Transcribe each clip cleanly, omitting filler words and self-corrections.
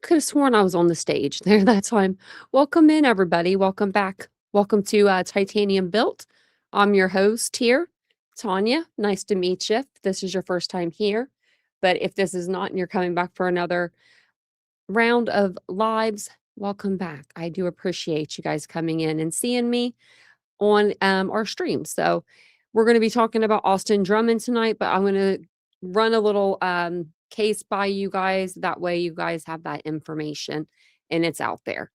Could have sworn I was on the stage there that time. Welcome in, everybody. Welcome back. Welcome to Titanium Built. I'm your host here, Tanya. Nice to meet you. If this is your first time here, but if this is not and you're coming back for another round of lives, welcome back. I do appreciate you guys coming in and seeing me on our stream. So we're going to be talking about Austin Drummond tonight, but I'm going to run a little case by you guys. That way you guys have that information and it's out there.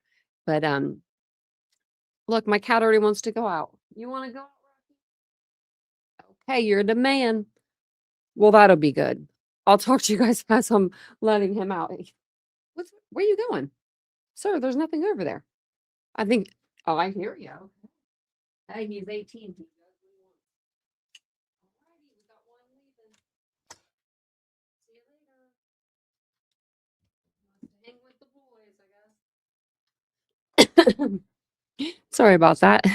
But look, my cat already wants to go out. You want to go out? Okay, you're the man. Well, that'll be good. I'll talk to you guys as I'm letting him out. Where are you going? Sir, there's nothing over there. I think, oh, I hear you. Hey, he's 18. He does what he wants. Alrighty, we got one leaving. See you later. Wants to hang with the boys, I guess. Sorry about that.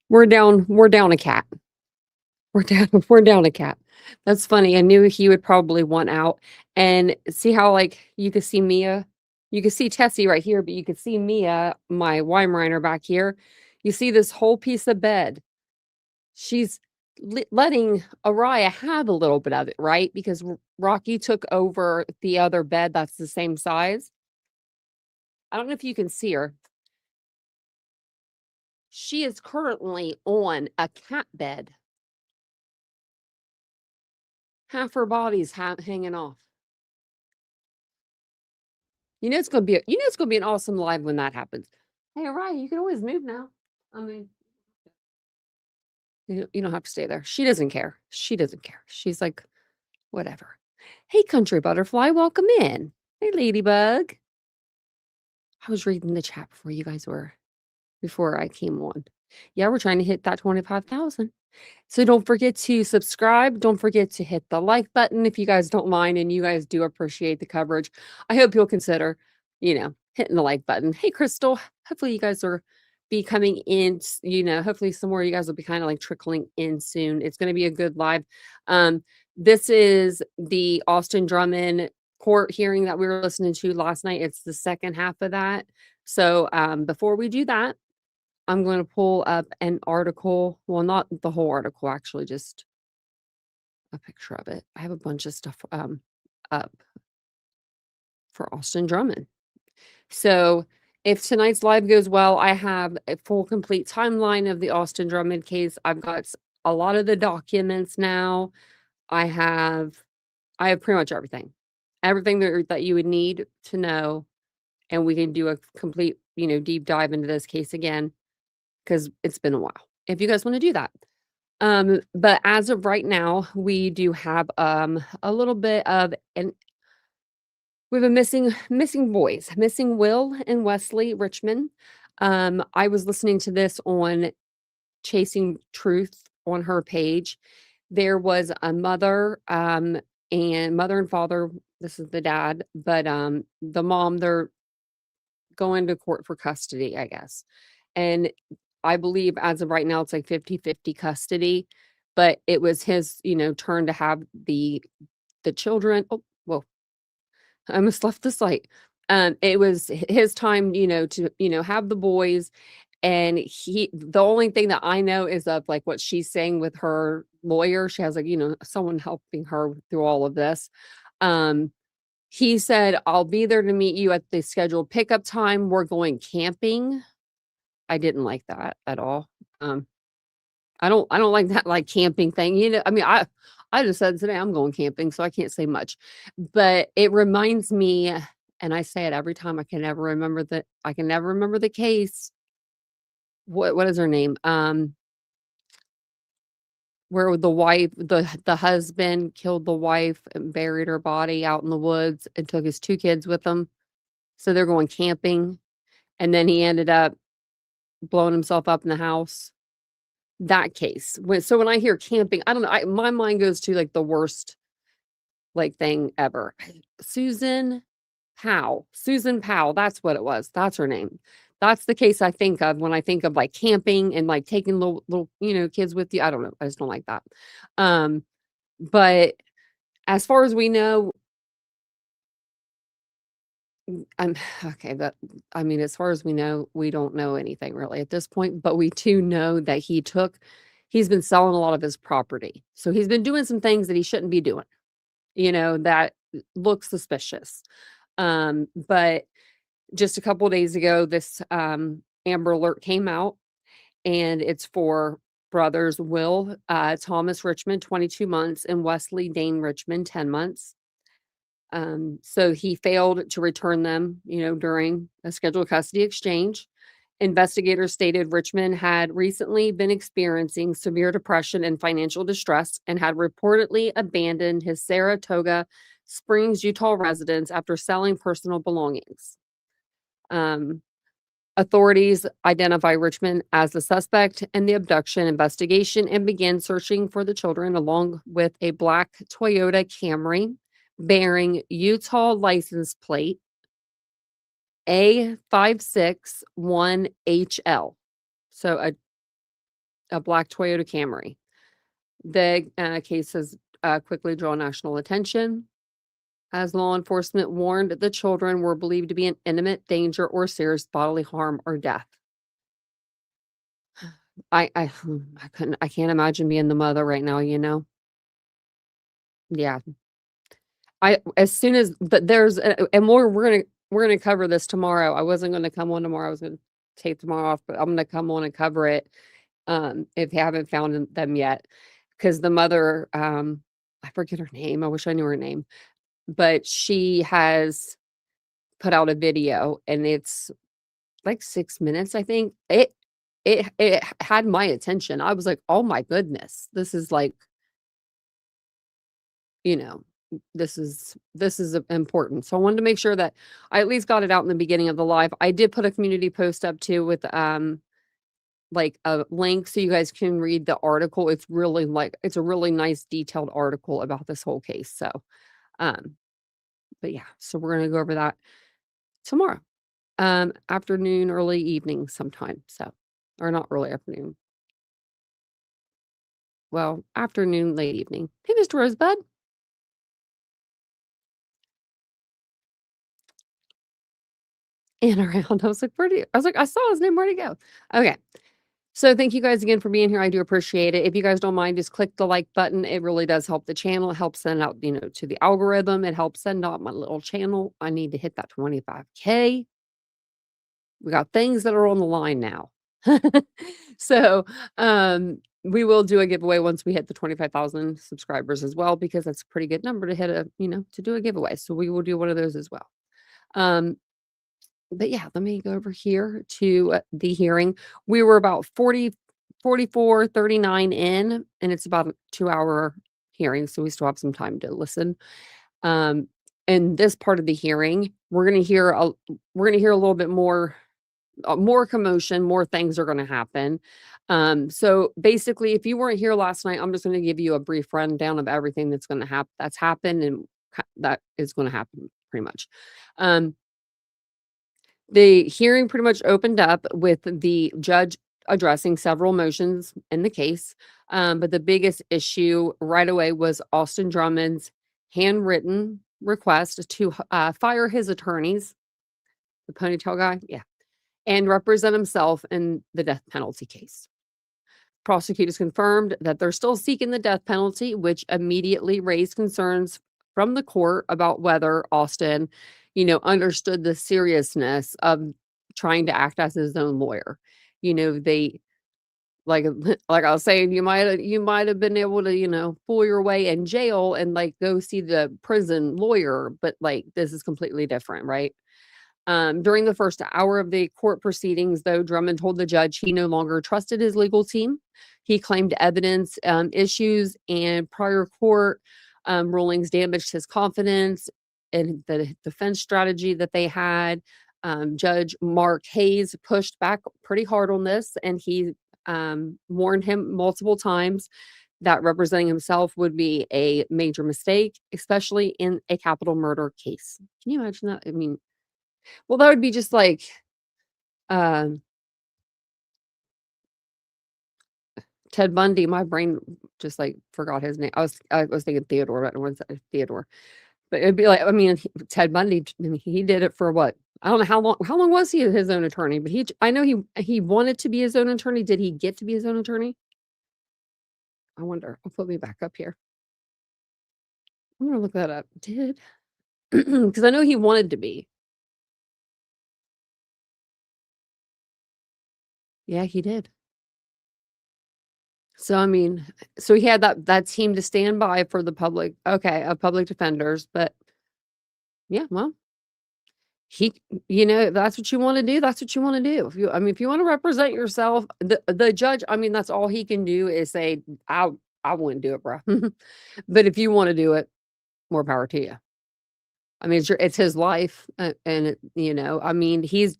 We're down a cat. We're down a cat. That's funny. I knew he would probably want out. And see how like you could see Mia? You could see Tessie right here, but you could see Mia, my Weimaraner back here. You see this whole piece of bed. She's letting Araya have a little bit of it, right? Because Rocky took over the other bed that's the same size. I don't know if you can see her. She is currently on a cat bed. Half her body's hanging off. You know it's gonna be an awesome live when that happens. Hey, Araya, you can always move now. I mean, you don't have to stay there. She doesn't care. She doesn't care. She's like, whatever. Hey, country butterfly, welcome in. Hey, ladybug. I was reading the chat before you guys were, before I came on. Yeah, we're trying to hit that 25,000. So don't forget to subscribe. Don't forget to hit the like button if you guys don't mind and you guys do appreciate the coverage. I hope you'll consider, hitting the like button. Hey, Crystal, hopefully you guys are be coming in, hopefully some more of you guys will be kind of like trickling in soon. It's going to be a good live. This is the Austin Drummond court hearing that we were listening to last night. It's the second half of that. So before we do that, I'm going to pull up an article. Well, not the whole article, actually, just a picture of it. I have a bunch of stuff up for Austin Drummond. So if tonight's live goes well, I have a full complete timeline of the Austin Drummond case. I've got a lot of the documents now. I have pretty much everything that you would need to know. And we can do a complete, deep dive into this case again, because it's been a while, if you guys want to do that. But as of right now, we do have a little bit of we have a missing boys, missing Will and Wesley Richmond. I was listening to this on Chasing Truth on her page. There was a mother and father. This is the dad, but the mom, they're going to court for custody, I guess. And I believe as of right now, it's like 50-50 custody, but it was his, turn to have the children. Oh, whoa. I almost left the site. It was his time, to, have the boys. And the only thing that I know is of like what she's saying with her lawyer. She has like, someone helping her through all of this. He said, I'll be there to meet you at the scheduled pickup time. We're going camping. I didn't like that at all. I don't like that like camping thing. I mean, I just said today I'm going camping, so I can't say much. But it reminds me, and I say it every time, I can never remember the case. What is her name? Where the wife, the husband killed the wife and buried her body out in the woods and took his 2 kids with him. So they're going camping, and then he ended up blowing himself up in the house. That case. When I hear camping, I don't know. My mind goes to like the worst like thing ever. Susan Powell. That's what it was. That's her name. That's the case I think of when I think of like camping and like taking little kids with you. I don't know. I just don't like that. But as far as we know, I'm okay, I mean, as far as we know, we don't know anything really at this point, but we do know that he's been selling a lot of his property. So he's been doing some things that he shouldn't be doing, that look suspicious. But just a couple days ago, this Amber Alert came out, and it's for brothers Will Thomas Richmond, 22 months, and Wesley Dane Richmond, 10 months. So he failed to return them, during a scheduled custody exchange. Investigators stated Richmond had recently been experiencing severe depression and financial distress and had reportedly abandoned his Saratoga Springs, Utah residence after selling personal belongings. Um, Authorities identify Richmond as the suspect in the abduction investigation and began searching for the children along with a black Toyota Camry bearing Utah license plate A561HL. So a black Toyota Camry. The case has quickly drawn national attention as law enforcement warned the children were believed to be in imminent danger or serious bodily harm or death. I can't imagine being the mother right now. Yeah. I as soon as but there's and we're gonna cover this tomorrow. I wasn't gonna come on tomorrow. I was gonna take tomorrow off, but I'm gonna come on and cover it if you haven't found them yet. Because the mother, I forget her name. I wish I knew her name, but she has put out a video and it's like 6 minutes, I think. It had my attention. I was like, oh my goodness, this is like, you know, this is important. So I wanted to make sure that I at least got it out in the beginning of the live. I did put a community post up too with like a link so you guys can read the article. It's a really nice detailed article about this whole case. So um but yeah, so we're gonna go over that tomorrow. Afternoon, early evening sometime. So or not early afternoon. Well, afternoon, late evening. Hey, Mr. Rosebud. And around. I was like, I saw his name. Where'd he go? Okay. So thank you guys again for being here. I do appreciate it. If you guys don't mind, just click the like button. It really does help the channel. It helps send out, to the algorithm. It helps send out my little channel. I need to hit that 25K. We got things that are on the line now. So we will do a giveaway once we hit the 25,000 subscribers as well, because that's a pretty good number to hit to do a giveaway. So we will do one of those as well. But yeah, let me go over here to the hearing. We were about 40, 44, 39 in, and it's about a 2-hour hearing. So we still have some time to listen. In this part of the hearing, we're going to hear a little bit more commotion, more things are going to happen. So basically, if you weren't here last night, I'm just going to give you a brief rundown of everything that's going to happen, that's happened, and that is going to happen pretty much. The hearing pretty much opened up with the judge addressing several motions in the case. But the biggest issue right away was Austin Drummond's handwritten request to fire his attorneys, the ponytail guy, yeah, and represent himself in the death penalty case. Prosecutors confirmed that they're still seeking the death penalty, which immediately raised concerns from the court about whether Austin, understood the seriousness of trying to act as his own lawyer. They like like I was saying, you might have been able to, fool your way in jail and like go see the prison lawyer, but like this is completely different, right? During the first hour of the court proceedings, though, Drummond told the judge he no longer trusted his legal team. He claimed evidence issues and prior court rulings damaged his confidence in the defense strategy that they had. Judge Mark Hayes pushed back pretty hard on this, and he warned him multiple times that representing himself would be a major mistake, especially in a capital murder case. Can you imagine that? I mean, well, that would be just like, um, Ted Bundy. My brain just, like, forgot his name. I was thinking Theodore, but it wasn't Theodore. But it'd be like, I mean, Ted Bundy, he did it for what? I don't know how long. How long was he his own attorney? But I know he wanted to be his own attorney. Did he get to be his own attorney? I wonder. I'll put me back up here. I'm gonna look that up. Did because I know he wanted to be. Yeah, he did. So I mean, so he had that team to stand by for the public. Okay, of public defenders, but yeah, well, he, that's what you want to do. That's what you want to do. If you want to represent yourself, the judge, I mean, that's all he can do is say, I wouldn't do it, bro. But if you want to do it, more power to you. I mean, it's his life, and I mean, he's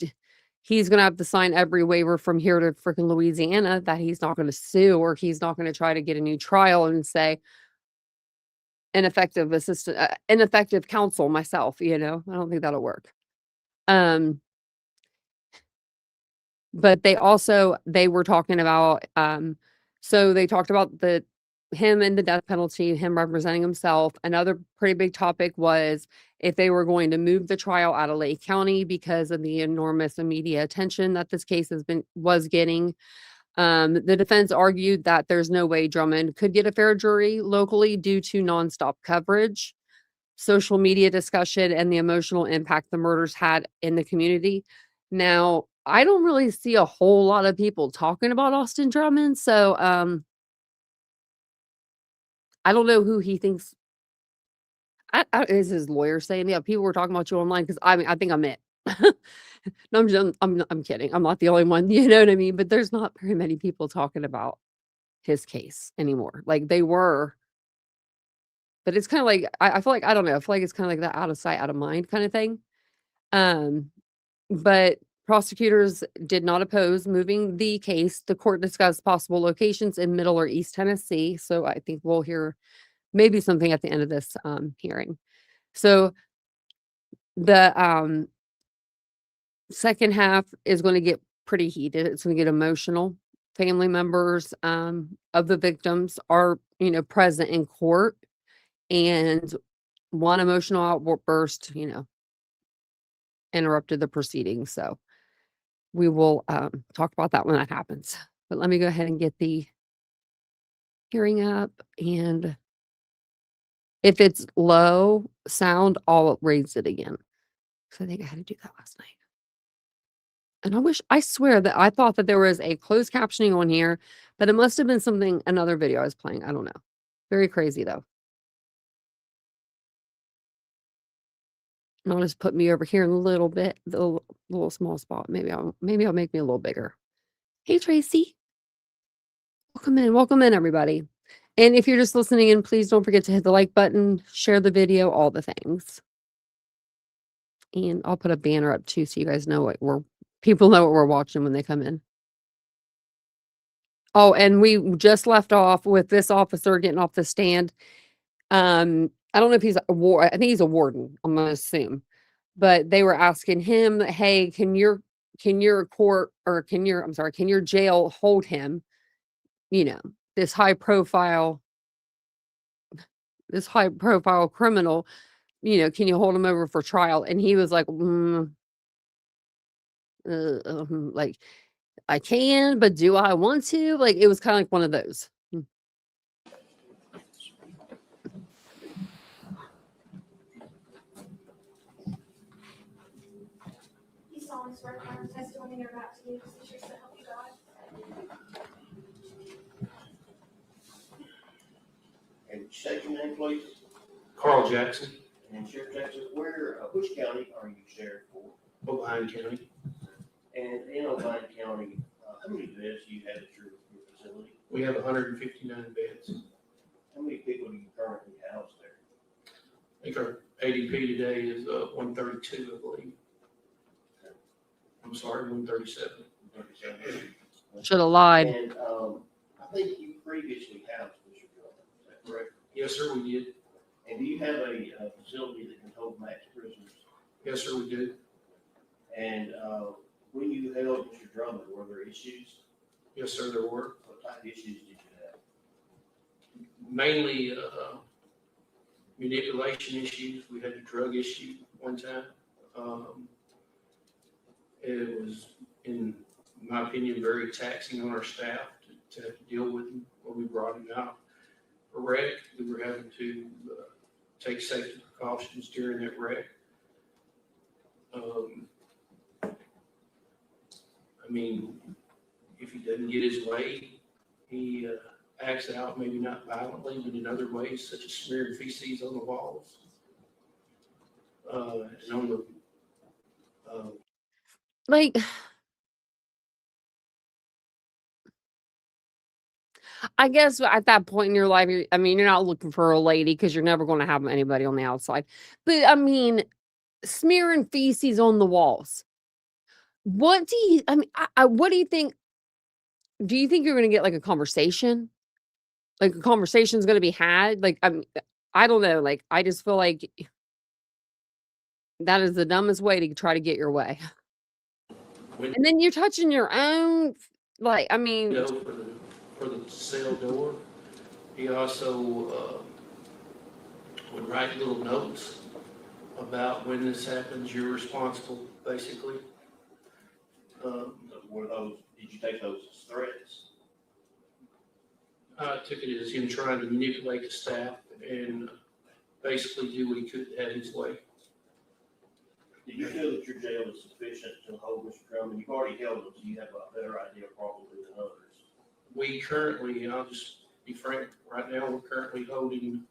gonna have to sign every waiver from here to freaking Louisiana that he's not going to sue, or he's not going to try to get a new trial and say ineffective counsel myself. I don't think that'll work. Um, but they were talking about, so they talked about him and the death penalty, him representing himself. Another pretty big topic was if they were going to move the trial out of Lake County because of the enormous media attention that this case was getting. The defense argued that there's no way Drummond could get a fair jury locally due to nonstop coverage, social media discussion, and the emotional impact the murders had in the community. Now, I don't really see a whole lot of people talking about Austin Drummond, so I don't know who he thinks. Is his lawyer saying, yeah, people were talking about you online? Because I think I'm it. No, I'm kidding. I'm not the only one. You know what I mean? But there's not very many people talking about his case anymore. Like they were, but it's kind of like I feel like I don't know. I feel like it's kind of like that out of sight, out of mind kind of thing. But prosecutors did not oppose moving the case. The court discussed possible locations in Middle or East Tennessee. So I think we'll hear maybe something at the end of this hearing. So the second half is going to get pretty heated. It's going to get emotional. Family members of the victims are, present in court, and one emotional outburst, interrupted the proceedings. So we will talk about that when that happens. But let me go ahead and get the hearing up, and if it's low sound, I'll raise it again. So I think I had to do that last night. And I swear that I thought that there was a closed captioning on here, but it must have been another video I was playing. I don't know. Very crazy though. And I'll just put me over here in a little bit, the little small spot. Maybe I'll make me a little bigger. Hey, Tracy. Welcome in, everybody. And if you're just listening in, please don't forget to hit the like button, share the video, all the things. And I'll put a banner up too, so you guys know people know what we're watching when they come in. Oh, and we just left off with this officer getting off the stand. I don't know if he's I think he's a warden, I'm gonna assume. But they were asking him, hey, can your court, or can your jail hold him? This high profile criminal, can you hold him over for trial? And he was like, like, I can, but do I want to? Like, it was kind of like one of those. You solemnly swear to honor the testimony you're about to give is the truth to help you God. And state your name, please. Carl Jackson, And Sheriff Jackson, which county are you sheriff for? Obion County. And in Obion County, how many beds do you have at your facility? We have 159 beds. How many people do you currently house there? I think our ADP today is 132, I believe. I'm sorry, 137. 37. Should have lied. And I think you previously housed Mr. Drummond, is that correct? Yes, sir, we did. And do you have a facility that can hold max prisoners? Yes, sir, we did. And when you held Mr. Drummond, were there issues? Yes, sir, there were. What type of issues did you have? Mainly manipulation issues. We had a drug issue one time. It was, in my opinion, very taxing on our staff to have to deal with him when we brought him out. A wreck, we were having to take safety precautions during that wreck. I mean, if he doesn't get his way, he acts out, maybe not violently, but in other ways, such as smearing feces on the walls. And on the, Like, I guess at that point in your life, I mean, you're not looking for a lady because you're never going to have anybody on the outside. But I mean, smearing feces on the walls. What do you? I mean, what do you think? Do you think you're going to get like a conversation? Like a conversation's going to be had? Like, I don't know. Like, I just feel like that is the dumbest way to try to get your way. when, And then you're touching your own. Like, I mean, for the cell door, he also would write little notes about when this happens, you're responsible, basically. Were those, did you take those as threats? I took it as him trying to manipulate the staff and basically do what he could to have his way. Did you feel that your jail is sufficient to hold Mr. Drummond? You've already held him, so you have a better idea probably than others. We currently, and I'll just be frank, right now, we're currently holding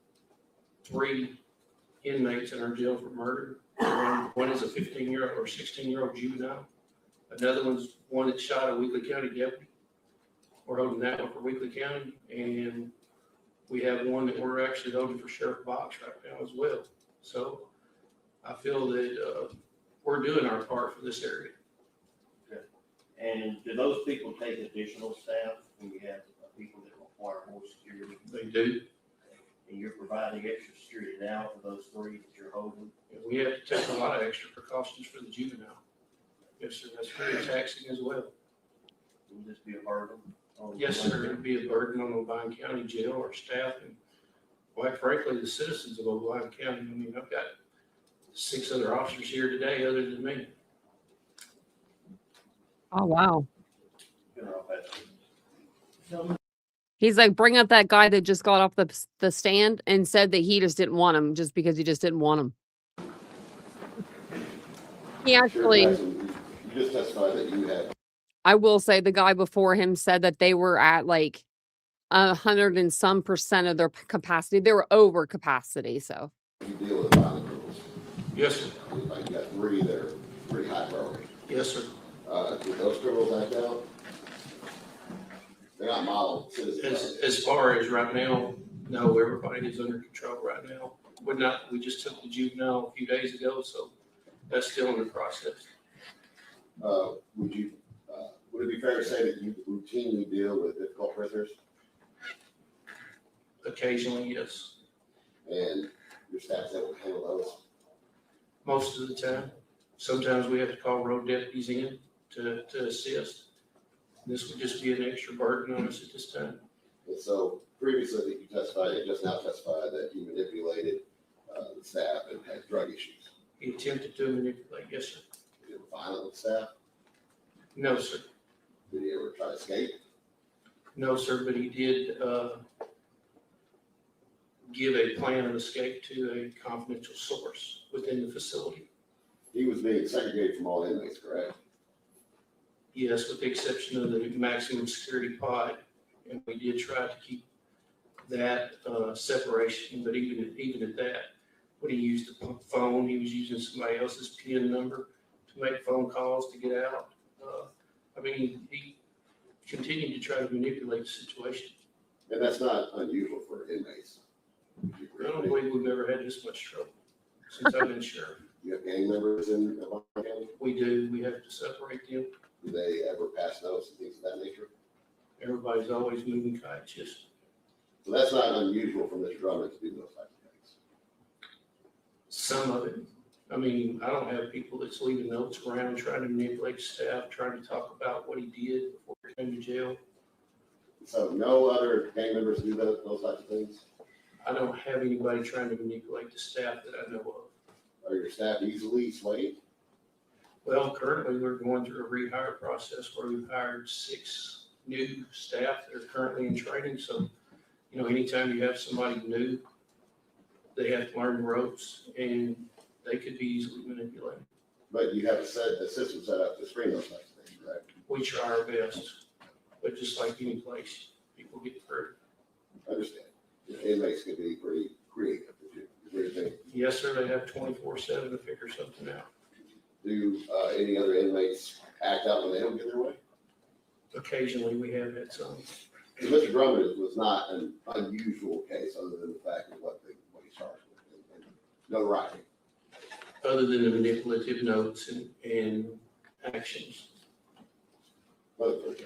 3 inmates in our jail for murder. One is a 15-year-old or 16-year-old juvenile. Another one's one that shot a Weakley County deputy. We're holding that one for Weakley County, and we have one that we're actually holding for Sheriff Box right now as well. So I feel that we're doing our part for this area. Okay. And do those people take additional staff when you have people that require more security? They do. And you're providing extra security now for those 3 that you're holding? And we have to take a lot of extra precautions for the juvenile. Yes, sir, that's very taxing as well. Will this be a burden? Yes, sir, it'd be a burden on O'Brien County Jail, our staff, and quite frankly, the citizens of O'Brien County. I mean, I've got 6 other officers here today other than me. oh, wow. You know, that's- He's like, bring up that guy that just got off the stand and said that he just didn't want him just because he just didn't want him. He actually, You just testified that you had. I will say the guy before him said that they were at like 100 and some % of their capacity. They were over capacity. So You deal with violent criminals. Yes, sir. Like you got 3 that are pretty high priority. Yes, sir. Did those criminals act out? They're not model citizens. As far as right now, no, everybody is under control right now. We just took the juvenile a few days ago, so that's still in the process. Would it be fair to say that you routinely deal with difficult prisoners Occasionally, yes. and your staff's able to handle those? Most of the time. Sometimes we have to call road deputies in to assist. This would just be an extra burden on us at this time. And so previously that you testified, you just now testified that you manipulated the staff and had drug issues. He attempted to manipulate, yes, sir. You were violent with staff. No, sir. Did he ever try to escape? No, sir, but he did give a plan of escape to a confidential source within the facility. He was being segregated from all inmates, correct? Yes, with the exception of the maximum security pod, and we did try to keep that separation, but even at that, when he used the phone, he was using somebody else's PIN number to make phone calls to get out. I mean, he continued to try to manipulate the situation. And that's not unusual for inmates. I don't believe we've ever had this much trouble since I've been sheriff. You have gang members in O'Brien County? We do, we have to separate them. Do they ever pass notes and things of that nature? Everybody's always moving kites, yes. So that's not unusual for Mr. Drummond to do those types of things. Some of it. I mean, I don't have people that's leaving notes around trying to manipulate staff, trying to talk about what he did before he came to jail. So no other gang members do those types of things? I don't have anybody trying to manipulate the staff that I know of. Are your staff easily swayed? Well, currently, we're going through a rehire process where we've hired 6 new staff that are currently in training. So, you know, anytime you have somebody new, they have to learn the ropes and they could be easily manipulated. But you have a system set up to screen those types of things, right? We try our best, but just like any place, people get through. Understand. Inmates can be pretty creative. If you Yes, sir, they have 24/7 to figure something out. do any other inmates act out when they don't get their way? Occasionally, we have had some. Because Mr. Drummond was not an unusual case, other than the fact of what he charged with, and notoriety. Other than the manipulative notes and actions. Other than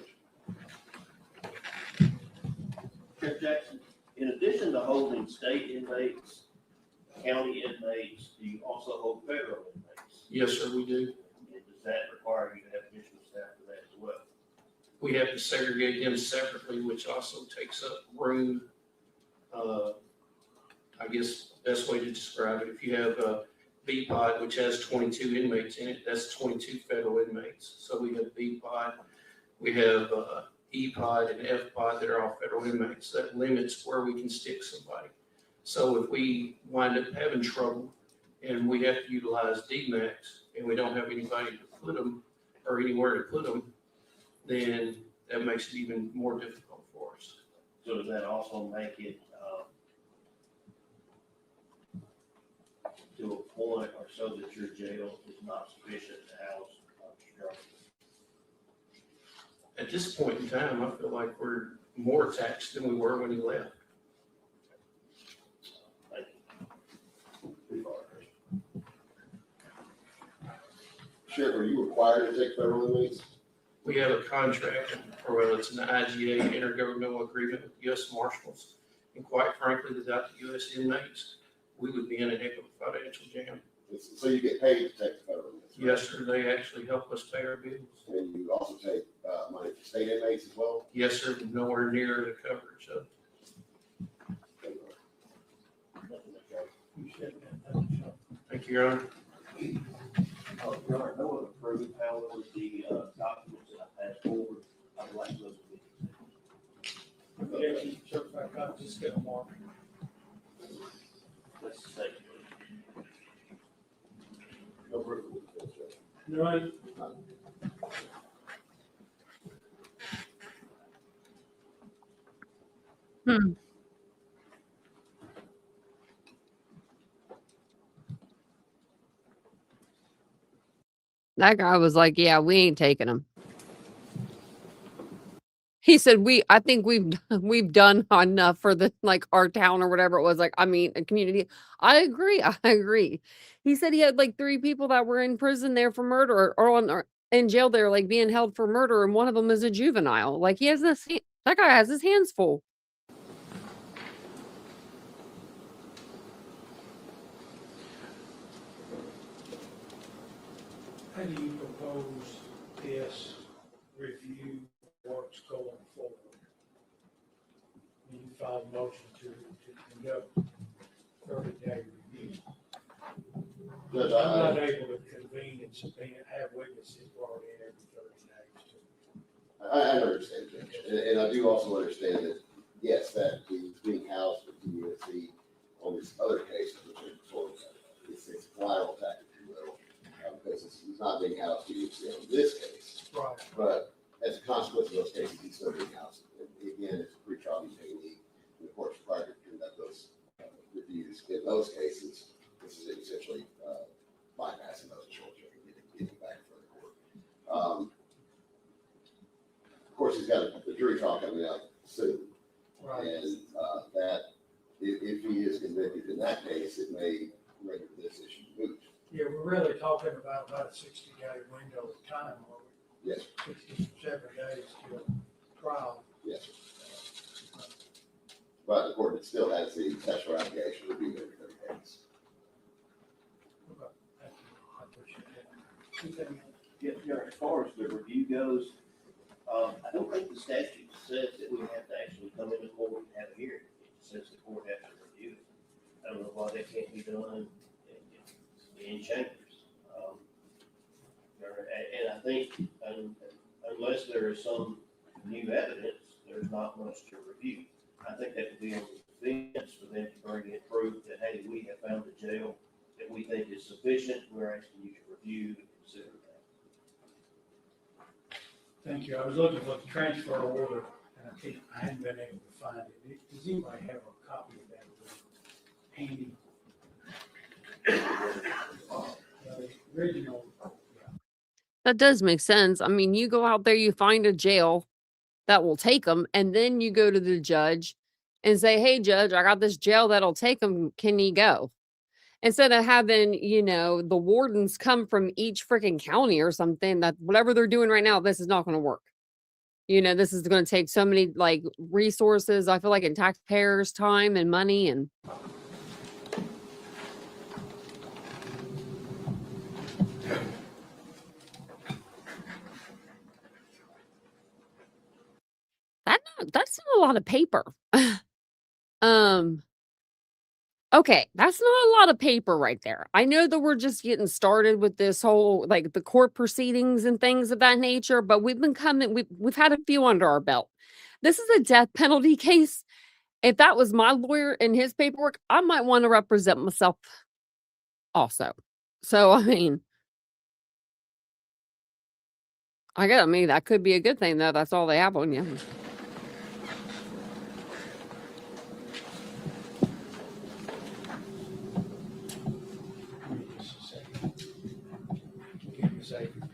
Sheriff Jackson, in addition to holding state inmates, county inmates, do you also hold federal inmates? Yes, sir, we do. And does that require you to have additional staff for that as well? We have to segregate them separately, which also takes up room. I guess best way to describe it, if you have a B pod, which has 22 inmates in it, that's 22 federal inmates. So we have B pod, we have E pod and F pod that are all federal inmates. That limits where we can stick somebody. So if we wind up having trouble and we have to utilize DMAX and we don't have anybody to put them or anywhere to put them, then that makes it even more difficult for us. So does that also make it, to a point or so that your jail is not sufficient to house Mr. Drummond? At this point in time, I feel like we're more taxed than we were when he left. Sheriff, are you required to take federal inmates? We have a contract, or well, it's an IGA, intergovernmental agreement with the U.S. Marshals. And quite frankly, without the U.S. inmates, we would be in a heck of a financial jam. So you get paid to take the federal inmates? Right? Yes, sir, they actually help us pay our bills. And you also take money for state inmates as well? Yes, sir, but nowhere near the coverage of. Thank you, Your Honor. Your Honor, no one approved, however, the documents that I passed forward, I would like those to be. Jason, certified copy, just get them marked. Let's say. No proof. Right. That guy was like, yeah, we ain't taking him. He said, I think we've done enough for the, like, our town or whatever it was. Like, I mean, a community. I agree. He said he had like 3 people that were in prison there for murder or in jail there, like being held for murder. And one of them is a juvenile. Like that guy has his hands full. How do you propose this review works going forward? You filed a motion to conduct 30-day review. Judge, I'm not able to convene and subpoena, have witnesses brought in every 30 days. I understand, Judge. And I do also understand that, yes, that he's being housed with USC on this other case, which is sort of, it's collateral attack, if you will, because he's not being housed with USC on this case. Right. But as a consequence of those cases, he's still being housed. And again, it's a pretrial detainee, and of course, prior to conduct those reviews, in those cases, this is essentially bypassing those children and getting back in front of the court. Of course, he's got the jury trial coming out soon. Right. And that, if he is convicted in that case, it may render this issue moot. Yeah, we're really talking about a 60-day window of time, or Yes, 67 days till trial. yes. But the court still has the sexual allegation to be every 30 days. Okay, thank you. I appreciate that. Yeah, as far as the review goes, I don't think the statute says that we have to actually come into court and have a hearing. It says the court has to review it. done in chambers. And I think unless there is some new evidence, there's not much to review. I think that would be on the defense for them to bring in proof that, hey, we have found a jail that we think is sufficient. We're asking you to review and consider that. Thank you. I was looking for the transfer order, and I hadn't been able to find it. Does anybody have a copy of that handy? The original. That does make sense. I mean, you go out there, you find a jail that will take them, and then you go to the judge and say, "Hey, judge, I got this jail that'll take them. Can he go?" Instead of having, the wardens come from each freaking county or something, that whatever they're doing right now, this is not going to work. This is going to take so many like resources. I feel like in taxpayers' time and money and. That's not a lot of paper. Okay, that's not a lot of paper right there. I know that we're just getting started with this whole like the court proceedings and things of that nature, but we've had a few under our belt. This is a death penalty case. If that was my lawyer and his paperwork, I might want to represent myself also. So I mean, that could be a good thing though. That's all they have on you.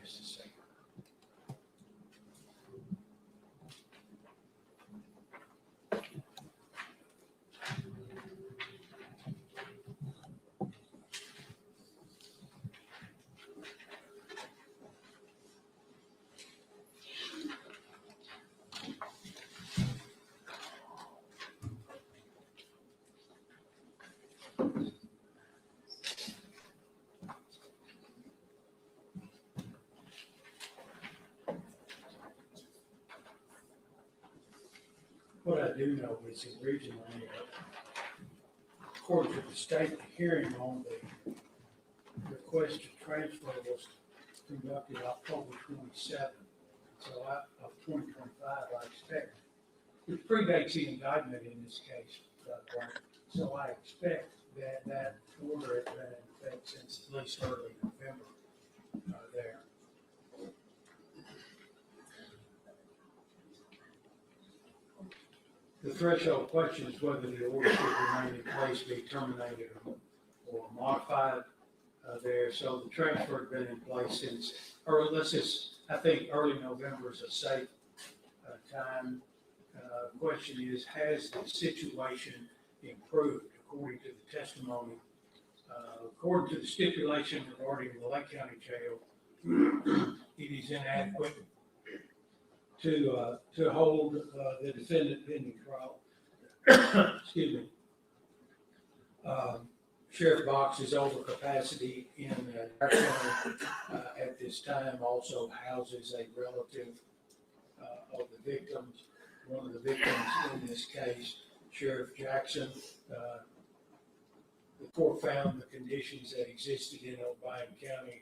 Just a second. What I do know is originally, according to the state, the hearing on the request to transfer was conducted October 27th, of 2025, I expect. Which predates the indictment in this case, so I expect that order has been in effect since at least early November there. The threshold question is whether the order should remain in place, be terminated or modified there. So the transfer had been in place since, I think early November is a safe time. Question is, has the situation improved according to the testimony? According to the stipulation regarding the Lake County Jail, it is inadequate to hold the defendant pending trial. Excuse me. Sheriff Box is over capacity in our county at this time. Also houses a relative of the victims. One of the victims in this case, Sheriff Jackson. The court found the conditions that existed in O'Brien County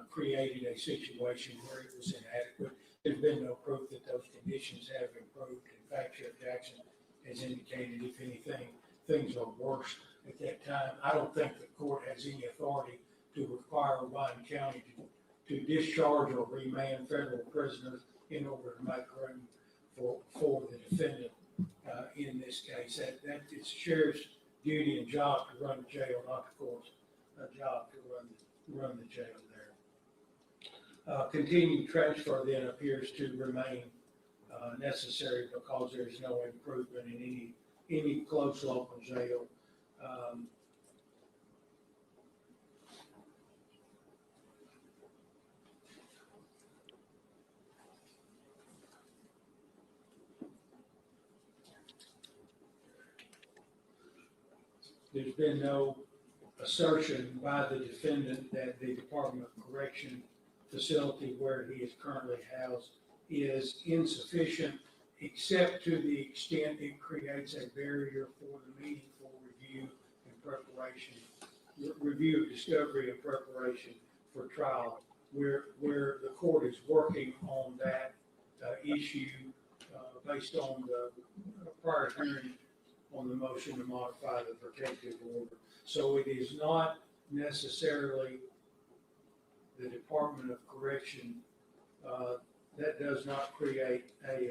created a situation where it was inadequate. There's been no proof that those conditions have improved. In fact, Sheriff Jackson has indicated, if anything, things are worse at that time. I don't think the court has any authority to require O'Brien County to discharge or remand federal prisoners in order to make room for the defendant in this case. That it's the sheriff's duty and job to run the jail, not the court's job to run the jail there. Continued transfer then appears to remain necessary because there is no improvement in any close local jail. There's been no assertion by the defendant that the Department of Correction facility where he is currently housed is insufficient, except to the extent it creates a barrier for the meaningful review and preparation review of discovery and preparation for trial, where the court is working on that issue based on the prior hearing on the motion to modify the protective order. So it is not necessarily the Department of Correction. That does not create a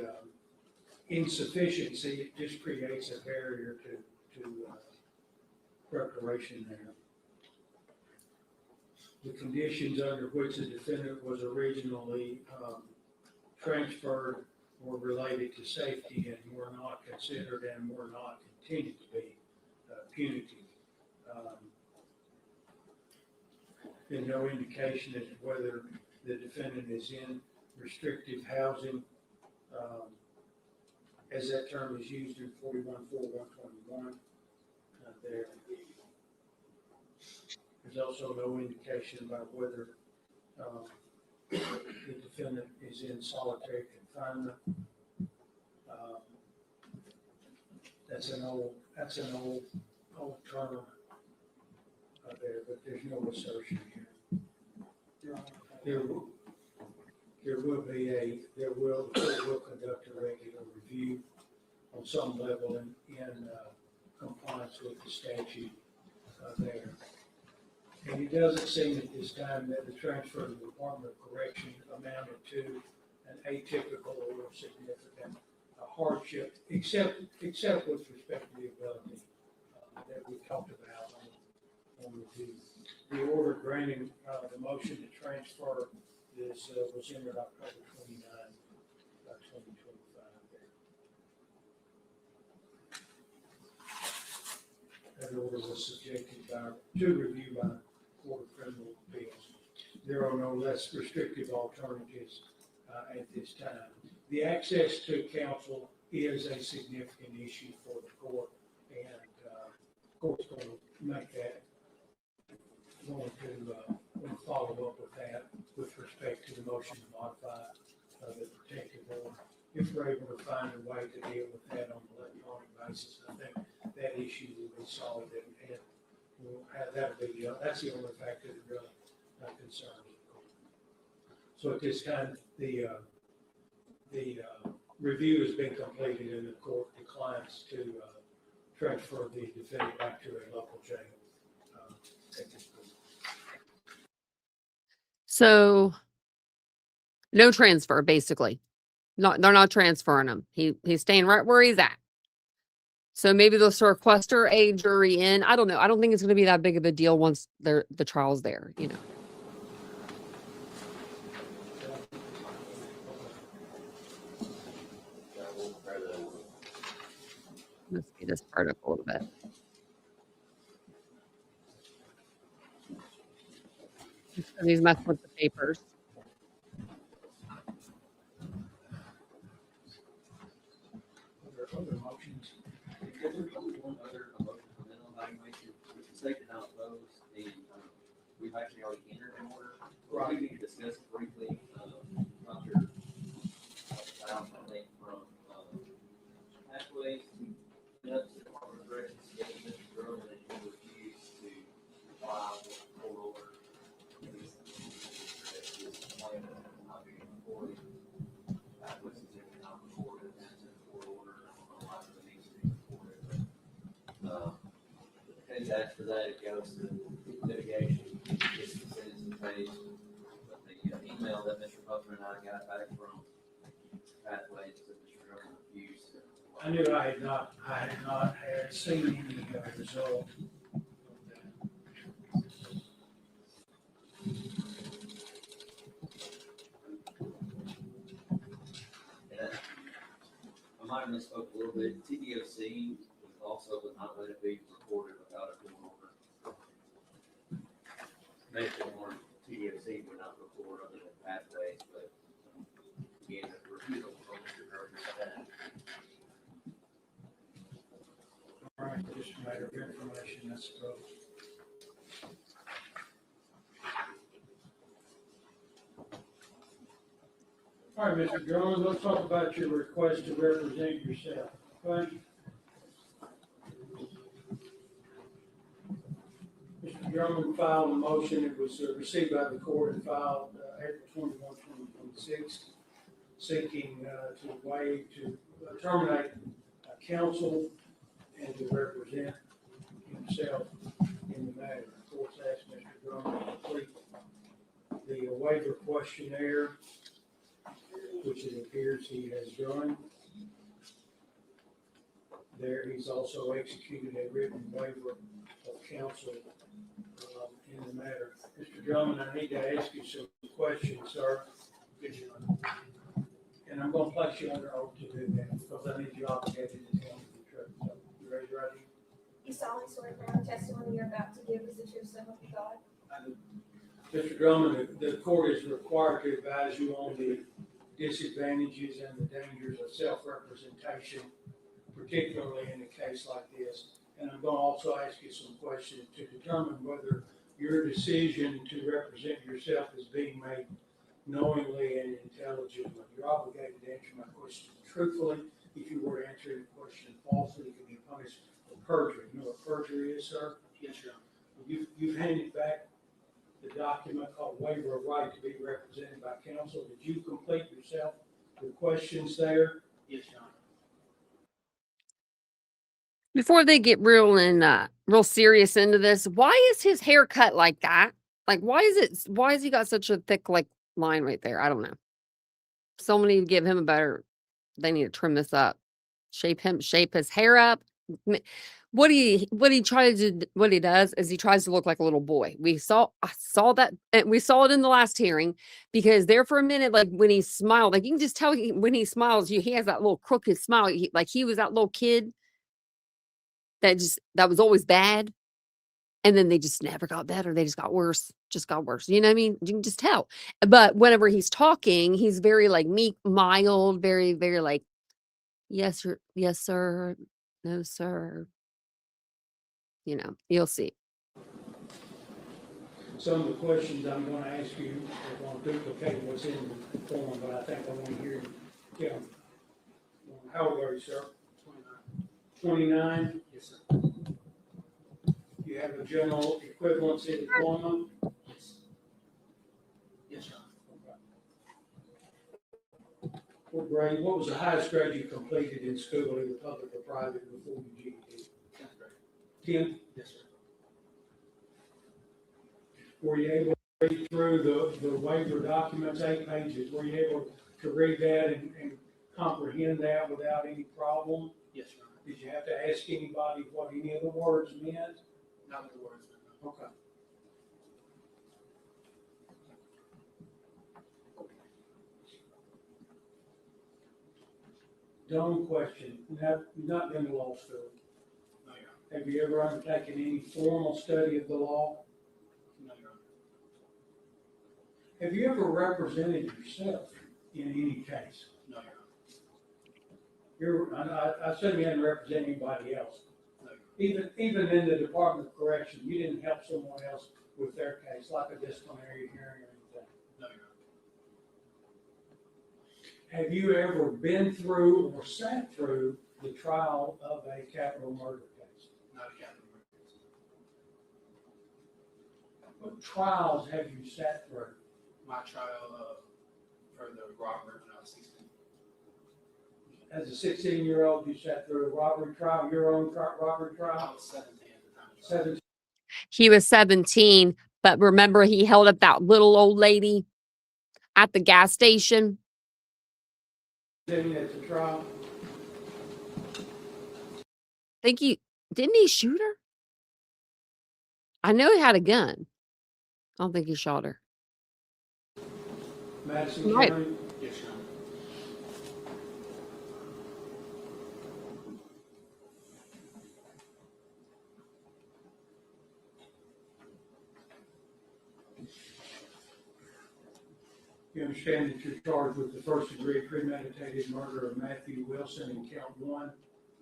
insufficiency. It just creates a barrier to preparation there. The conditions under which the defendant was originally transferred were related to safety and were not considered and were not intended to be punitive. There's no indication as to whether the defendant is in restrictive housing, as that term is used in 41.4.121 there. There's also no indication about whether the defendant is in solitary confinement. That's an old term there, but there's no assertion here. The court will conduct a regular review on some level in compliance with the statute there. And it doesn't seem at this time that the transfer to the Department of Correction amounted to an atypical or significant hardship, except with respect to the ability that we talked about on the order granting the motion to transfer this was entered October 29, 2025. That order was subjected to review by the Court of Criminal Appeals. There are no less restrictive alternatives at this time. The access to counsel is a significant issue for the court, and the court's going to make that, going to follow up with that with respect to the motion to modify the protective order. If we're able to find a way to deal with that on an electronic basis, I think that issue will be solved, and we'll have that'll be that's the only factor that really concerns the court. So at this time, the review has been completed, and the court declines to transfer the defendant back to a local jail at this point. So no transfer, basically. They're not transferring him. He's staying right where he's at. So maybe they'll sequester a jury in. I don't know. I don't think it's going to be that big of a deal once the trial's there, you know. Let's speed this part up a little bit. He's messing with the papers. Other motions. There's only one other motion for mental evaluation, which is taken out of those, and we've actually already entered an order. Right. We can discuss briefly, Dr. Brown, I think, from Pathways to the Department of Corrections, getting Mr. Drummond, and he refused to file a court order. His claim of not being reported. Pathways is not reported, that's in the court order. Case after that, it goes to litigation, gets the sentencing phase. But the email that Mr. Butler and I got back from Pathways that Mr. Drummond refused. I knew I had not seen any result. I might have misspoke a little bit. TDOC also would not let it be recorded without a court order. Basically, more TDOC would not record other than Pathways, but again, the refusal from Mr. Drummond said. All right, just a matter of information, I suppose. All right, Mr. Drummond, let's talk about your request to represent yourself. Okay? Mr. Drummond filed a motion. It was received by the court and filed April 21, 2026, seeking to terminate counsel and to represent himself in the matter. The court's asked Mr. Drummond to complete the waiver questionnaire, which it appears he has done. There, he's also executed a written waiver of counsel in the matter. Mr. Drummond, I need to ask you some questions, sir. And I'm going to place you under oath to do that because I need you obligated to tell me the truth. So, you raise your right hand? You solemnly swear affirm the testimony you're about to give is the truth, so help you God. Mr. Drummond, the court is required to advise you on the disadvantages and the dangers of self-representation, particularly in a case like this. And I'm going to also ask you some questions to determine whether your decision to represent yourself is being made knowingly and intelligently. You're obligated to answer my question truthfully. If you were to answer any question falsely, you can be punished for perjury. You know what perjury is, sir? Yes, Your Honor. You've handed back the document called waiver of right to be represented by counsel. Did you complete yourself the questions there? Yes, Your Honor. Before they get real serious into this, why is his hair cut like that? Like, why has he got such a thick, like, line right there? I don't know. Somebody to give him a better, they need to trim this up. Shape his hair up. What he does is he tries to look like a little boy. I saw that, and we saw it in the last hearing, because there for a minute, like when he smiled, like you can just tell when he smiles, he has that little crooked smile. Like he was that little kid that was always bad. And then they just never got better. They just got worse. You know what I mean? You can just tell. But whenever he's talking, he's very like meek, mild, very, very like, yes, sir, yes, sir, no, sir. You know, you'll see. Some of the questions I'm going to ask you are going to duplicate what's in the form, but I think I want to hear, yeah. How old are you, sir? 29? Yes, sir. You have a general equivalency diploma? Yes. Yes, Your Honor. What grade, what was the highest grade you completed in school, either public or private, before your GED? 10th grade. 10th? Yes, sir. Were you able to read through the waiver documents, 8 pages? Were you able to read that and comprehend that without any problem? Yes, Your Honor. Did you have to ask anybody what any of the words meant? Not the words, but Okay. Dumb question. You've not been to law school. no, Your Honor. Have you ever undertaken any formal study of the law? No, Your Honor. Have you ever represented yourself in any case? No, Your Honor. I assume you didn't represent anybody else. No, Your Honor. Even in the Department of Correction, you didn't help someone else with their case, like a disciplinary hearing or anything. No, Your Honor. Have you ever been through or sat through the trial of a capital murder case? Not a capital murder. What trials have you sat through? My trial for the robbery when I was 16. As a 16-year-old, you sat through a robbery trial, your own robbery I trial? was 17 at the time. 17. He was 17, but remember he held up that little old lady at the gas station. At the trial? Didn't he shoot her? I know he had a gun. I don't think he shot her. Madison Right. County? Yes, Your Honor. You understand that you're charged with the first-degree premeditated murder of Matthew Wilson in count 1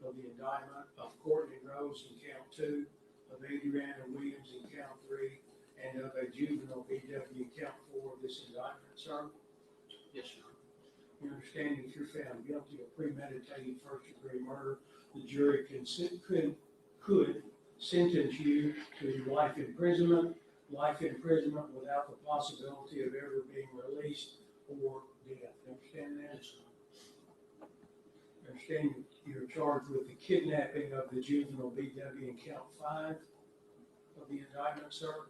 of the indictment, of Courtney Rose in count 2, of Adriana Williams in count 3, and of a juvenile VW in count 4 of this indictment, sir? Yes, Your Honor. You understand that you're found guilty of premeditated first-degree murder, the jury could sentence you to life imprisonment without the possibility of ever being released or death. Understand that? Understand you're charged with the kidnapping of the juvenile BW in count 5 of the indictment, sir.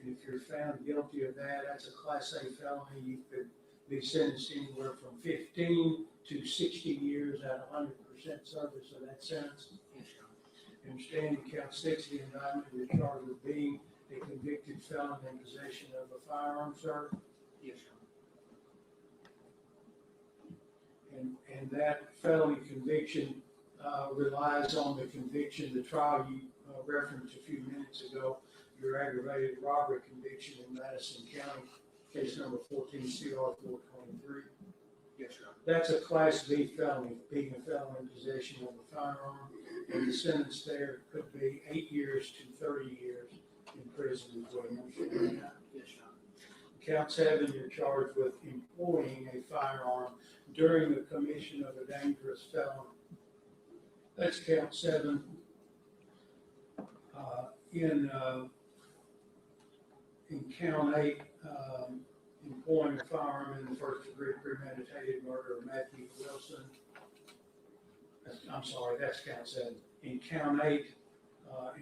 And if you're found guilty of that, that's a Class A felony. You could be sentenced anywhere from 15 to 60 years at 100% service of that sentence. Understand in count 6 of the indictment, you're charged with being a convicted felon in possession of a firearm, sir. Yes, And that felony conviction relies on the conviction, the trial you referenced a few minutes ago, your aggravated robbery conviction in Madison County, case number 14 CR 423. yes, sir. That's a Class B felony, being a felon in possession of a firearm, and the sentence there could be 8 years to 30 years in prison as well. Yes, sir. Count 7, you're charged with employing a firearm during the commission of a dangerous felony. That's count 7. In count 8, employing a firearm in the first degree premeditated murder of Matthew Wilson. I'm sorry, that's count 7. In count 8,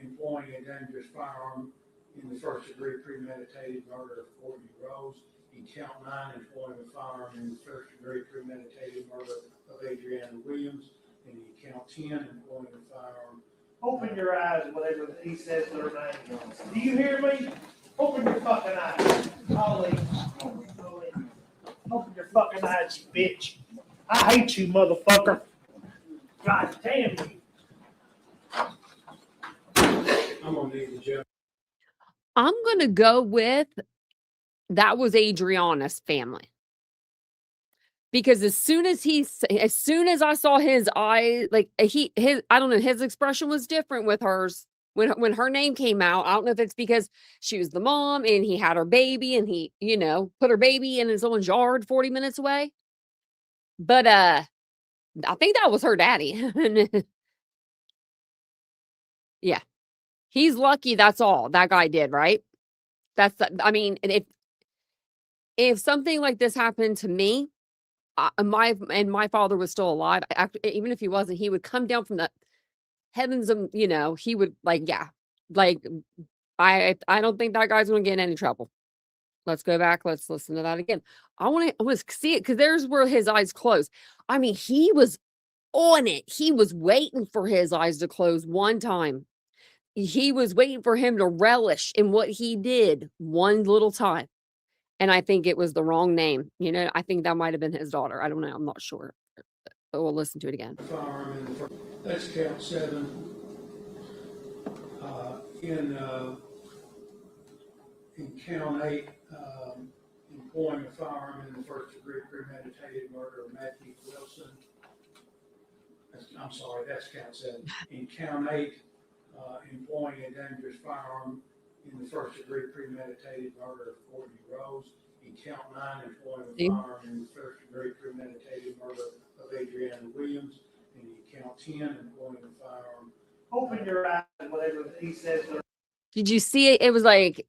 employing a dangerous firearm in the first degree premeditated murder of Courtney Rose. In count 9, employing a firearm in the first degree premeditated murder of Adriana Williams. And in count 10, employing a firearm. Open your eyes whenever he says their name. Do you hear me? Open your fucking eyes. Ollie. Open your fucking eyes, you bitch. I hate you, motherfucker. God damn you. I'm gonna need the judge. I'm going to go with that was Adriana's family. Because as soon as I saw his eye, like I don't know, his expression was different with hers when her name came out. I don't know if it's because she was the mom and he had her baby and he, put her baby in his own yard 40 minutes away. But I think that was her daddy. Yeah. He's lucky that's all that guy did, right? I mean, if something like this happened to me, my father was still alive, even if he wasn't, he would come down from the heavens and, he would I don't think that guy's going to get in any trouble. Let's go back. Let's listen to that again. I want to see it because there's where his eyes closed. I mean, he was on it. He was waiting for his eyes to close one time. He was waiting for him to relish in what he did one little time. And I think it was the wrong name. I think that might have been his daughter. I don't know. I'm not sure. But we'll listen to it again. Firearm in the first, that's count 7. In count 8, employing a firearm in the first degree premeditated murder of Matthew Wilson. I'm sorry, that's count 7. In count 8, employing a dangerous firearm in the first degree premeditated murder of Courtney Rose. In count 9, employing a firearm in the first degree premeditated murder of Adriana Williams. And in count 10, employing a firearm. Open your eyes whenever he says their Did you see it? It was like,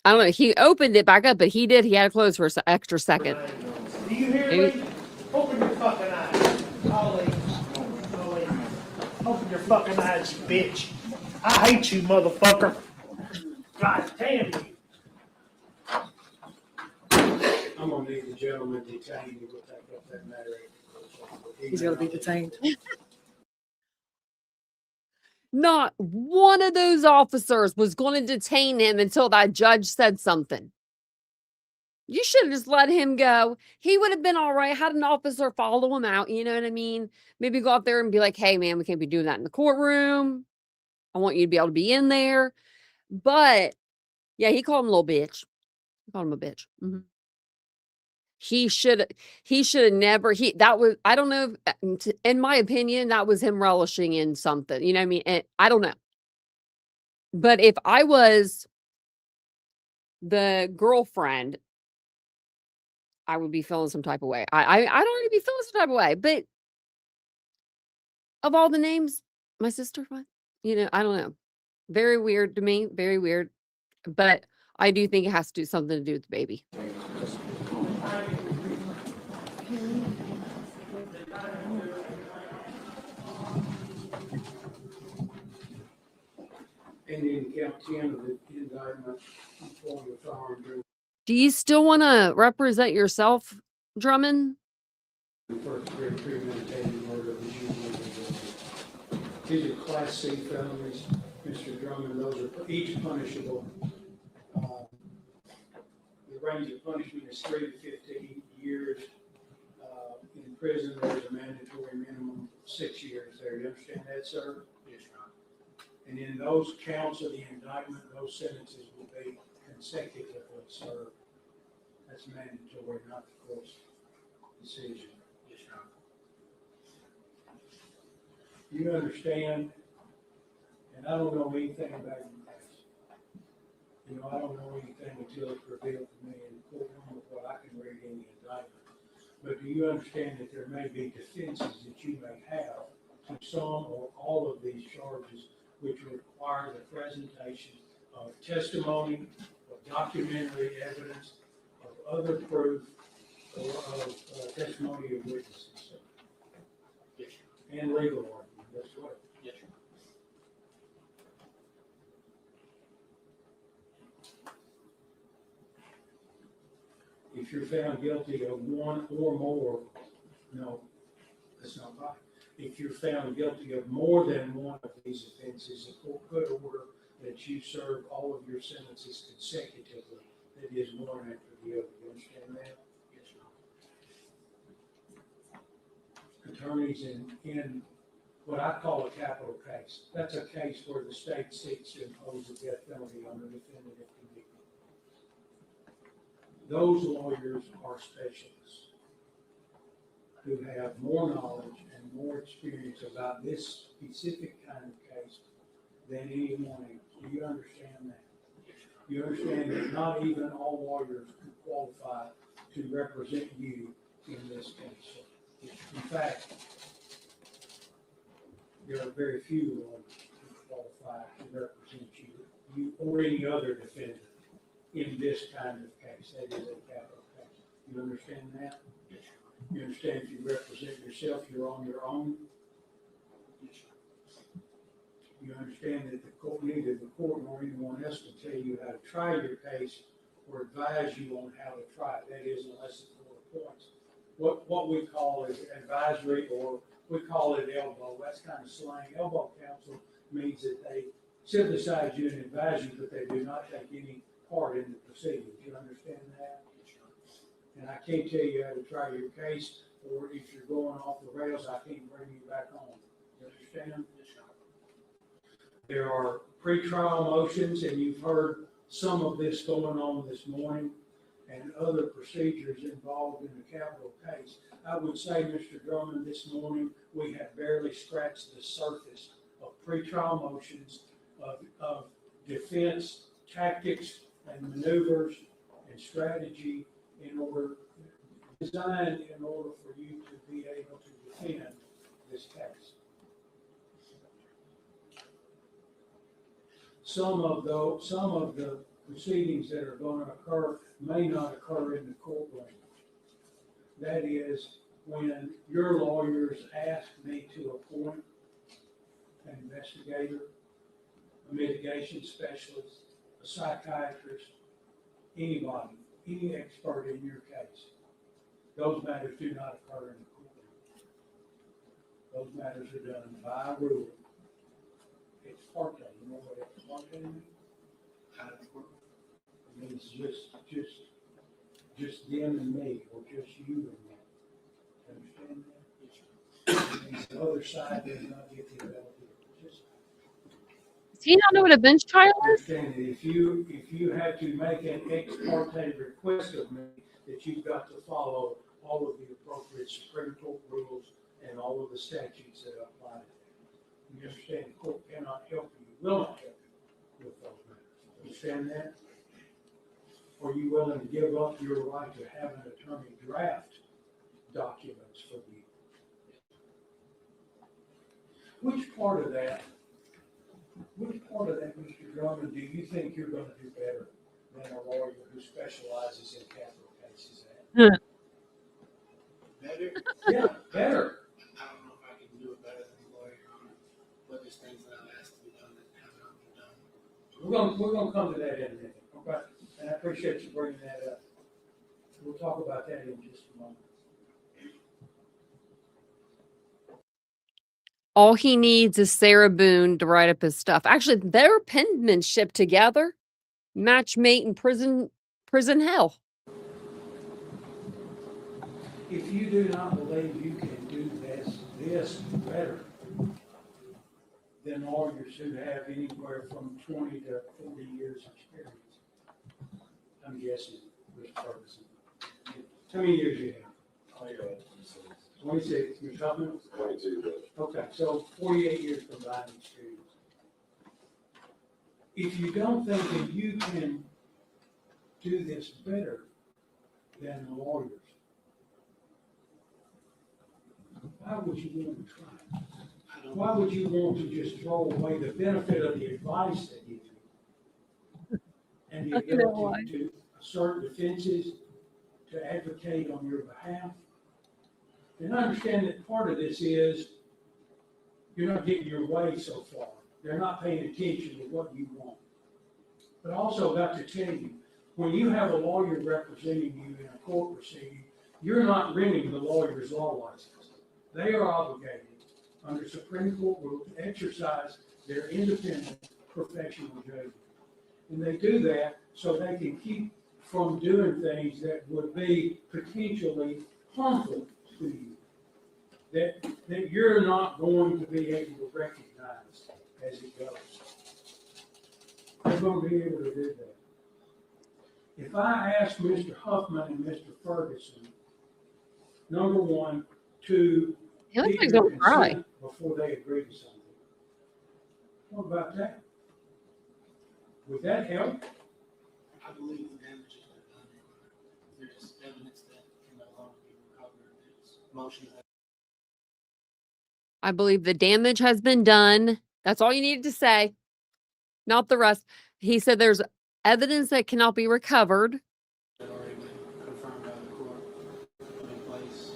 I don't know. He opened it back up, but he did. He had to close for an extra second. Do you hear me? Open your fucking eyes. Ollie. Open your fucking eyes, you bitch. I hate you, motherfucker. God damn you. I'm gonna need the gentleman detained to take up that matter. He's gonna be detained. Not one of those officers was going to detain him until that judge said something. You should have just let him go. He would have been all right. Had an officer follow him out. You know what I mean? Maybe go out there and be like, hey, man, we can't be doing that in the courtroom. I want you to be able to be in there. But yeah, he called him a little bitch. He called him a bitch. Mm-hmm. He should have never, I don't know, in my opinion, that was him relishing in something, you know what I mean? And I don't know. But if I was the girlfriend, I would be feeling some type of way. I'd already be feeling some type of way, but of all the names, My sister what? I don't know. Very weird to me, very weird. But I do think it has to do something to do with the baby. And in count 10 of the indictment, employing a firearm during Do you still want to represent yourself, Drummond? the first degree premeditated murder of the juvenile. These are Class C felonies, Mr. Drummond. Those are each punishable. The range of punishment is 3 to 15 years. In prison, there's a mandatory minimum of 6 years there. You understand that, sir? Yes, Your Honor. And in those counts of the indictment, those sentences will be consecutively served. That's mandatory, not the court's decision. Yes, Your Honor. You understand, and I don't know anything about your case. I don't know anything until it's revealed to me in the courtroom of what I can read in the indictment. But do you understand that there may be defenses that you may have to some or all of these charges which require the presentation of testimony, of documentary evidence, of other proof, or of testimony of witnesses? Yes, And legal argument, that's what. yes, Your If you're found guilty of one or more, no, that's not right. If you're found guilty of more than one of these offenses, the court could order that you serve all of your sentences consecutively. That is, one after the other. You understand that? Yes, Your Honor. Attorneys in what I call a capital case, that's a case where the state seeks to impose a death penalty on the defendant if convicted. Those lawyers are specialists who have more knowledge and more experience about this specific kind of case than anyone else. Do you understand that? You understand that not even all lawyers can qualify to represent you in this case. In fact, there are very few lawyers who qualify to represent you or any other defendant in this kind of case. That is a capital case. You understand that? Yes, You understand if you represent yourself, you're on your own. You understand that the court, neither the court nor anyone else can tell you how to try your case or advise you on how to try it. That is, unless the court appoints. What we call is advisory, or we call it elbow. That's kind of slang. Elbow counsel means that they sit beside you and advise you, but they do not take any part in the proceedings. You understand that? And I can't tell you how to try your case, or if you're going off the rails, I can't bring you back on. You understand? There are pretrial motions, and you've heard some of this going on this morning, and other procedures involved in the capital case. I would say, Mr. Drummond, this morning, we have barely scratched the surface of pretrial motions, of defense tactics and maneuvers and strategy designed in order for you to be able to defend this case. Some of the proceedings that are going to occur may not occur in the courtroom. That is, when your lawyers ask me to appoint an investigator, a mitigation specialist, a psychiatrist, anybody, any expert in your case, those matters do not occur in the courtroom. Those matters are done by rule. Ex parte. You know what ex parte means? It means just them and me, or just you and me. Understand that? It means the other side does not get the ability to participate. Does he not know what a bench trial is? Understand that if you had to make an ex parte request of me, that you've got to follow all of the appropriate Supreme Court rules and all of the statutes that apply to that. You understand the court cannot help you, will not help you with those matters. Understand that? Are you willing to give up your right to have an attorney draft documents for you? which part of that, Mr. Drummond, do you think you're gonna do better than a lawyer who specializes in capital cases at? Better? Yeah, better. I don't know if I can do it better than a lawyer on it, but there's things that I've asked to be done that have not been done. We're gonna come to that in a minute, okay? And I appreciate you bringing that up. We'll talk about that in just a moment. All he needs is Sarah Boone to write up his stuff. Actually, their penmanship together, matchmate in prison hell. If you do not believe you can do this better than lawyers who have anywhere from 20 to 40 years experience, I'm guessing, Mr. Ferguson. How many years you have? 26. You're talking? 22, Okay, so 48 years combined experience. If you don't think that you can do this better than the lawyers, why would you want to try? Why would you want to just throw away the benefit of the advice they give you and the ability to assert defenses, to advocate on your behalf? And understand that part of this is you're not getting your way so far. They're not paying attention to what you want. But I also got to tell you, when you have a lawyer representing you in a court proceeding, you're not renting the lawyer's law license. They are obligated under Supreme Court rules to exercise their independent professional judgment. And they do that so they can keep from doing things that would be potentially harmful to you. That you're not going to be able to recognize as it goes. They're going to be able to do that. If I ask Mr. Huffman and Mr. Ferguson, number one, to He looks get like your he'll cry. consent before they agree to something. What about that? Would that help? I believe the damage has been done. There's evidence that can no longer be recovered. There's motions that I believe the damage has been done. That's all you needed to say, not the rest. He said there's evidence that cannot be recovered. had already been confirmed by the court put in place.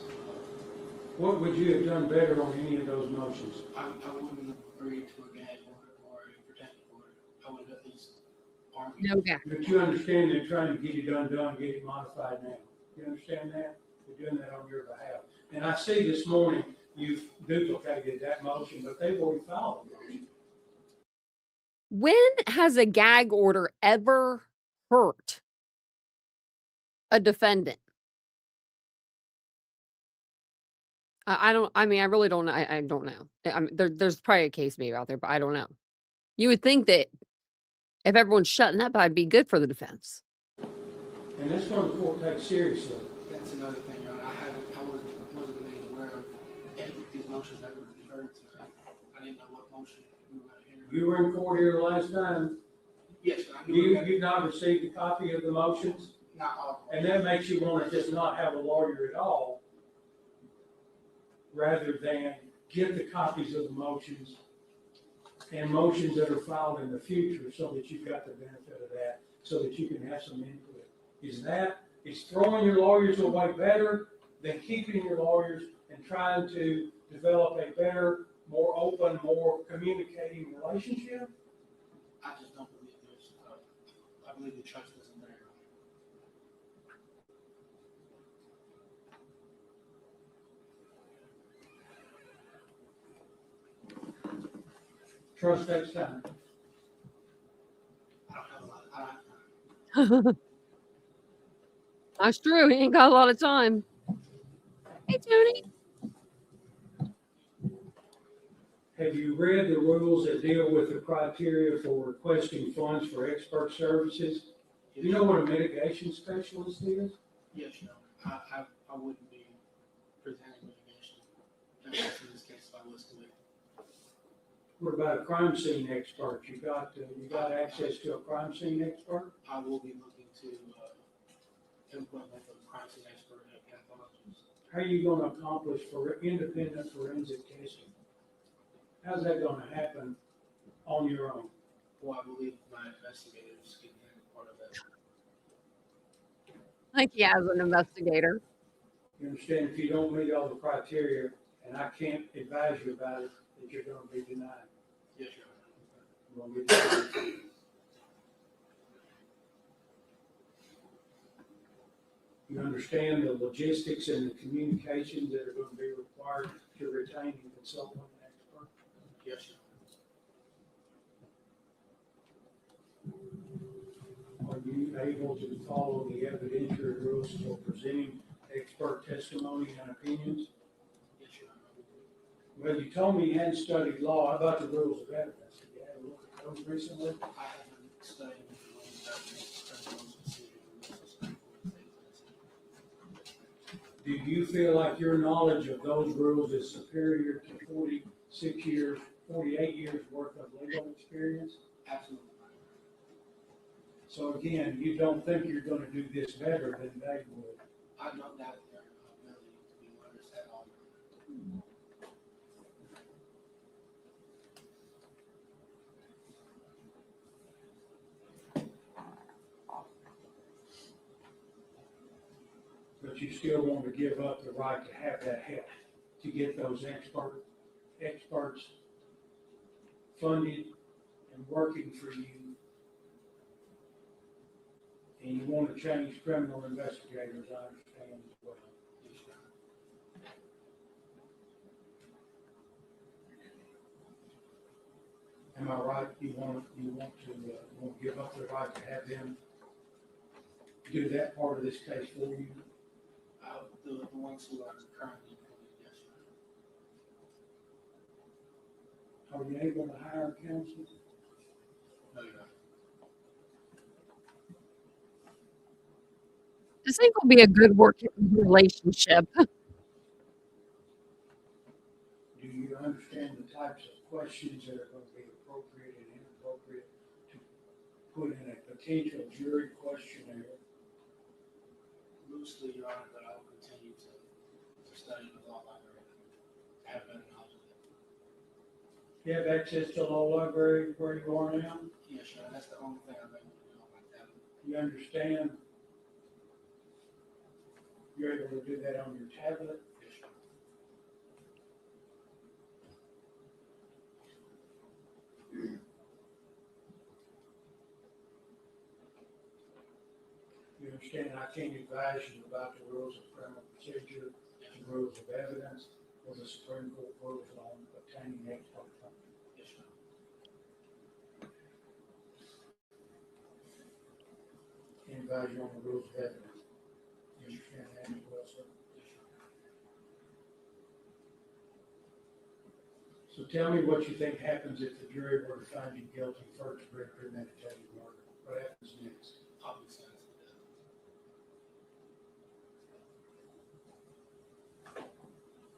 What would you have done better on any of those motions? I wouldn't have agreed to a gag order or a protective order. I would have at least argued. No gag. But you understand they're trying to get it done, get it modified now. You understand that? They're doing that on your behalf. And I see this morning you've duplicated that motion, but they've already filed a motion. When has a gag order ever hurt a defendant? I really don't know. I don't know. There's probably a case maybe out there, but I don't know. You would think that if everyone's shutting up, I'd be good for the defense. And that's what the court takes seriously. That's another thing, Your Honor. I wasn't made aware of any of these motions that were referred to. I didn't know what motion we were going to hear. You were in court here last time. Yes, I knew. You've not received a copy of the motions, Not all. and that makes you want to just not have a lawyer at all, rather than get the copies of the motions and motions that are filed in the future so that you've got the benefit of that, so that you can have some input. Is throwing your lawyers away better than keeping your lawyers and trying to develop a better, more open, more communicating relationship? I just don't believe there's, I believe the trust isn't there. Trust takes time. I don't have a lot, I don't have time. That's true. He ain't got a lot of time. Hey, Tony. Have you read the rules that deal with the criteria for requesting funds for expert services? Do you know what a mitigation specialist is? Yes, Your Honor. I wouldn't be presenting litigation. Unless in this case, if I was convicted. What about a crime scene expert? You got access to a crime scene expert? I will be looking to, implement a crime scene expert and a pathologist. How are you going to accomplish for independent forensic testing? How's that gonna happen on your own? Well, I believe my investigators can handle part of that. Like he has an investigator. You understand, if you don't meet all the criteria, and I can't advise you about it, that you're gonna be denied. Yes, Your Honor. You're gonna get denied. You understand the logistics and the communications that are gonna be required to retain and consult with an expert? Yes, Your Honor. Are you able to follow the evidentiary rules for presenting expert testimony and opinions? Yes, Your Honor. Well, you told me you hadn't studied law. How about the rules of evidence? Have you had a look at those recently? I haven't studied the rules of evidence, criminal procedure, rules of Do you feel like your knowledge of those rules is superior to 46 years, 48 years worth of legal experience? Absolutely. So again, you don't think you're gonna do this better than they would? I don't doubt their ability to be lawyers at all. But you still want to give up the right to have that help, to get those experts funded and working for you. And you want to change criminal investigators, I understand as well. Yes, Your Honor. Am I right? You want to give up the right to have them do that part of this case for you? The ones who are currently employed, yes, Your Honor. Are you able to hire counsel? No, Your Honor. I think will be a good working relationship. Do you understand the types of questions that are going to be appropriate and inappropriate to put in a potential jury questionnaire? Loosely, Your Honor, but I will continue to study the law library, to have better knowledge of it. Do you have access to the law library where you are now? Yes, Your Honor, that's the only thing I'm able to do on my tablet. You understand? You're able to do that on your tablet? Yes, Your Honor. You understand I can't advise you about the rules of criminal procedure, the rules of evidence, or the Supreme Court rules on obtaining expert funding. Yes, Your Honor. Can't advise you on the rules of evidence. You understand that as well, sir? So tell me what you think happens if the jury were to find you guilty first degree premeditated murder. What happens next? I'll be sentenced to death.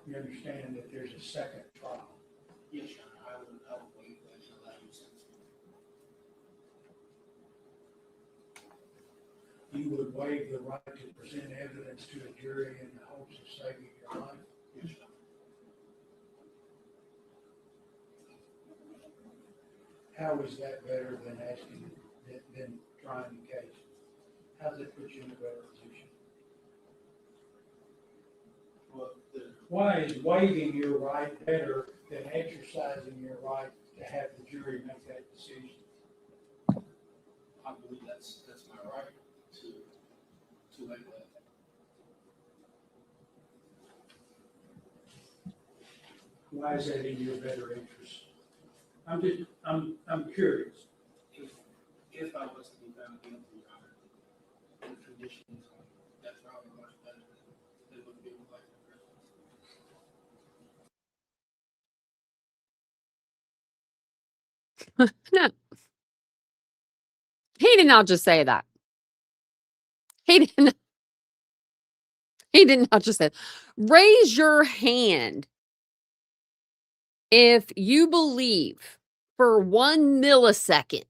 You understand that there's a second trial. Yes, Your Honor, I will waive that and allow you to sentence me. You would waive the right to present evidence to a jury in the hopes of saving your life. Yes, Your Honor. How is that better than asking, than trying the case? How does it put you in a better position? Well, Why is waiving your right better than exercising your right to have the jury make that decision? I believe that's my right to waive that. Why is that in your better interest? I'm curious. If I was to be found guilty, Your Honor, the conditions on that trial are much better than they would be with life in prison. No. He did not just say that. He did not just say that. Raise your hand if you believe for 1 millisecond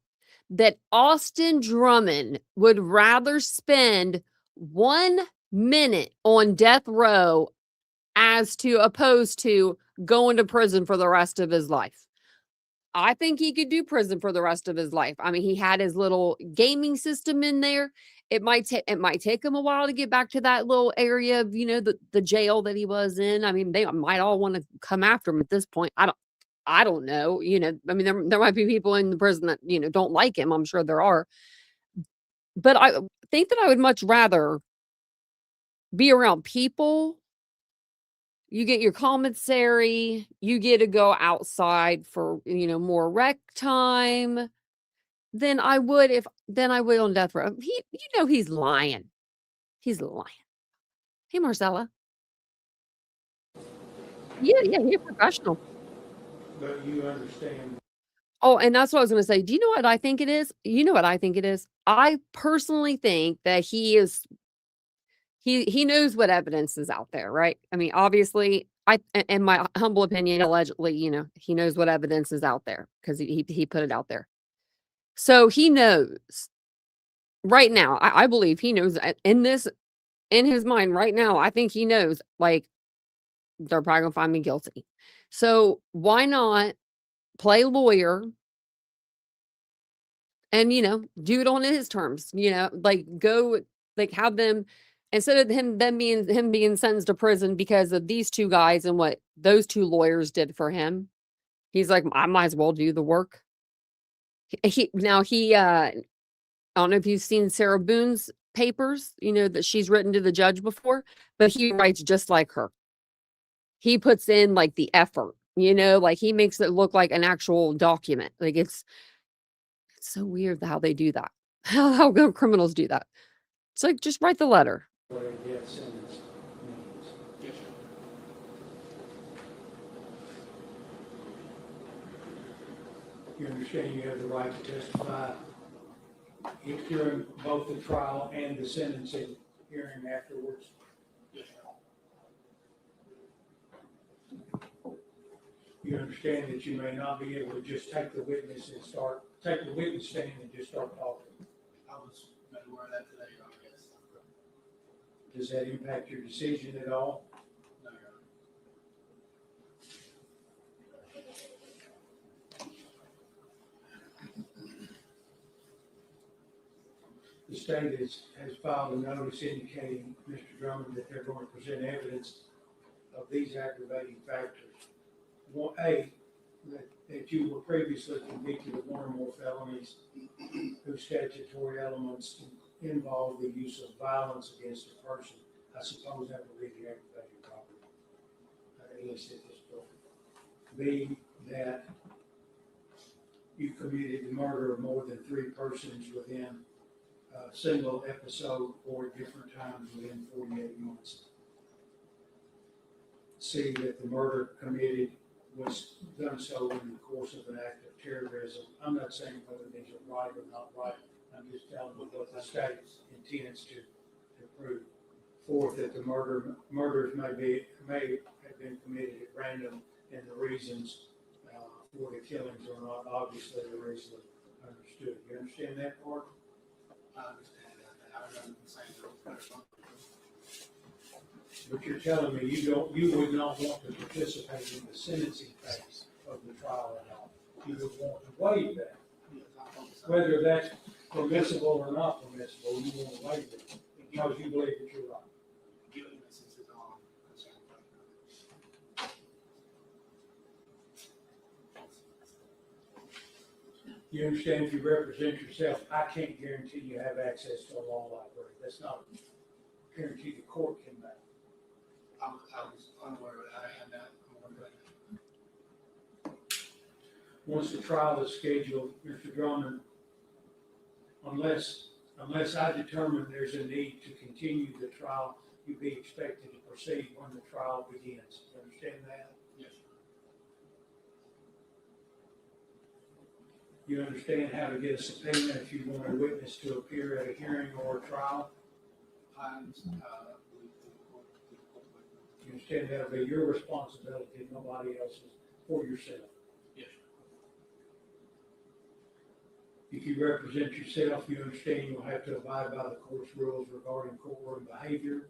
that Austin Drummond would rather spend 1 minute on death row as to opposed to going to prison for the rest of his life. I think he could do prison for the rest of his life. I mean, he had his little gaming system in there. It might take him a while to get back to that little area of, the jail that he was in. I mean, they might all want to come after him at this point. I don't know. I mean, there might be people in the prison that, don't like him. I'm sure there are. But I think that I would much rather be around people. You get your commissary, you get to go outside for, more rec time than I would on death row. He's lying. He's lying. Hey, Marcella. Yeah, yeah, you're professional. But you understand, Oh, and that's what I was gonna say. Do you know what I think it is? You know what I think it is? I personally think that he knows what evidence is out there, right? I mean, obviously, in my humble opinion, allegedly, he knows what evidence is out there because he put it out there. So he knows right now. I believe he knows in his mind right now. I think he knows, like, they're probably gonna find me guilty. So why not play lawyer and, do it on his terms, like go, like have them instead of him being sentenced to prison because of these two guys and what those two lawyers did for him. He's like, I might as well do the work. I don't know if you've seen Sarah Boone's papers, that she's written to the judge before, but he writes just like her. He puts in like the effort, like he makes it look like an actual document. Like it's so weird how they do that. How criminals do that. It's like, just write the letter. what a death sentence means. Yes, sir. You understand you have the right to testify during both the trial and the sentencing hearing afterwards. Yes, sir. You understand that you may not be able to just take the witness stand and just start talking. I was made aware of that today, Your Honor, yes. Does that impact your decision at all? No, Your Honor. The state has filed a notice indicating, Mr. Drummond, that they're going to present evidence of these aggravating factors. One, that you were previously convicted of one or more felonies whose statutory elements involve the use of violence against a person. I suppose that would be the aggravated property, at least at this point. B, that you committed the murder of more than 3 persons within a single episode or at different times within 48 months. C, that the murder committed was done so in the course of an act of terrorism. I'm not saying whether these are right or not right. I'm just telling you what the state intends to prove. Fourth, that the murders may have been committed at random, and the reasons for the killings are not obviously or easily understood. You understand that part? I understand that. I remember saying that. But you're telling me you would not want to participate in the sentencing phase of the trial at all. You would want to waive that. Yes, I think so. Whether that's permissible or not permissible, you want to waive it because you believe that you're right. Given the instances on concerned factor. You understand, if you represent yourself, I can't guarantee you have access to a law library. That's not a guarantee the court can make. I was unaware of it. I had that. I'm aware of that. Once the trial is scheduled, Mr. Drummond, unless I determine there's a need to continue the trial, you'd be expected to proceed when the trial begins. You understand that? Yes, sir. You understand how to get a subpoena if you want a witness to appear at a hearing or a trial? I understand. You understand that'll be your responsibility, nobody else's, for yourself. Yes, sir. If you represent yourself, you understand you'll have to abide by the court's rules regarding courtroom behavior,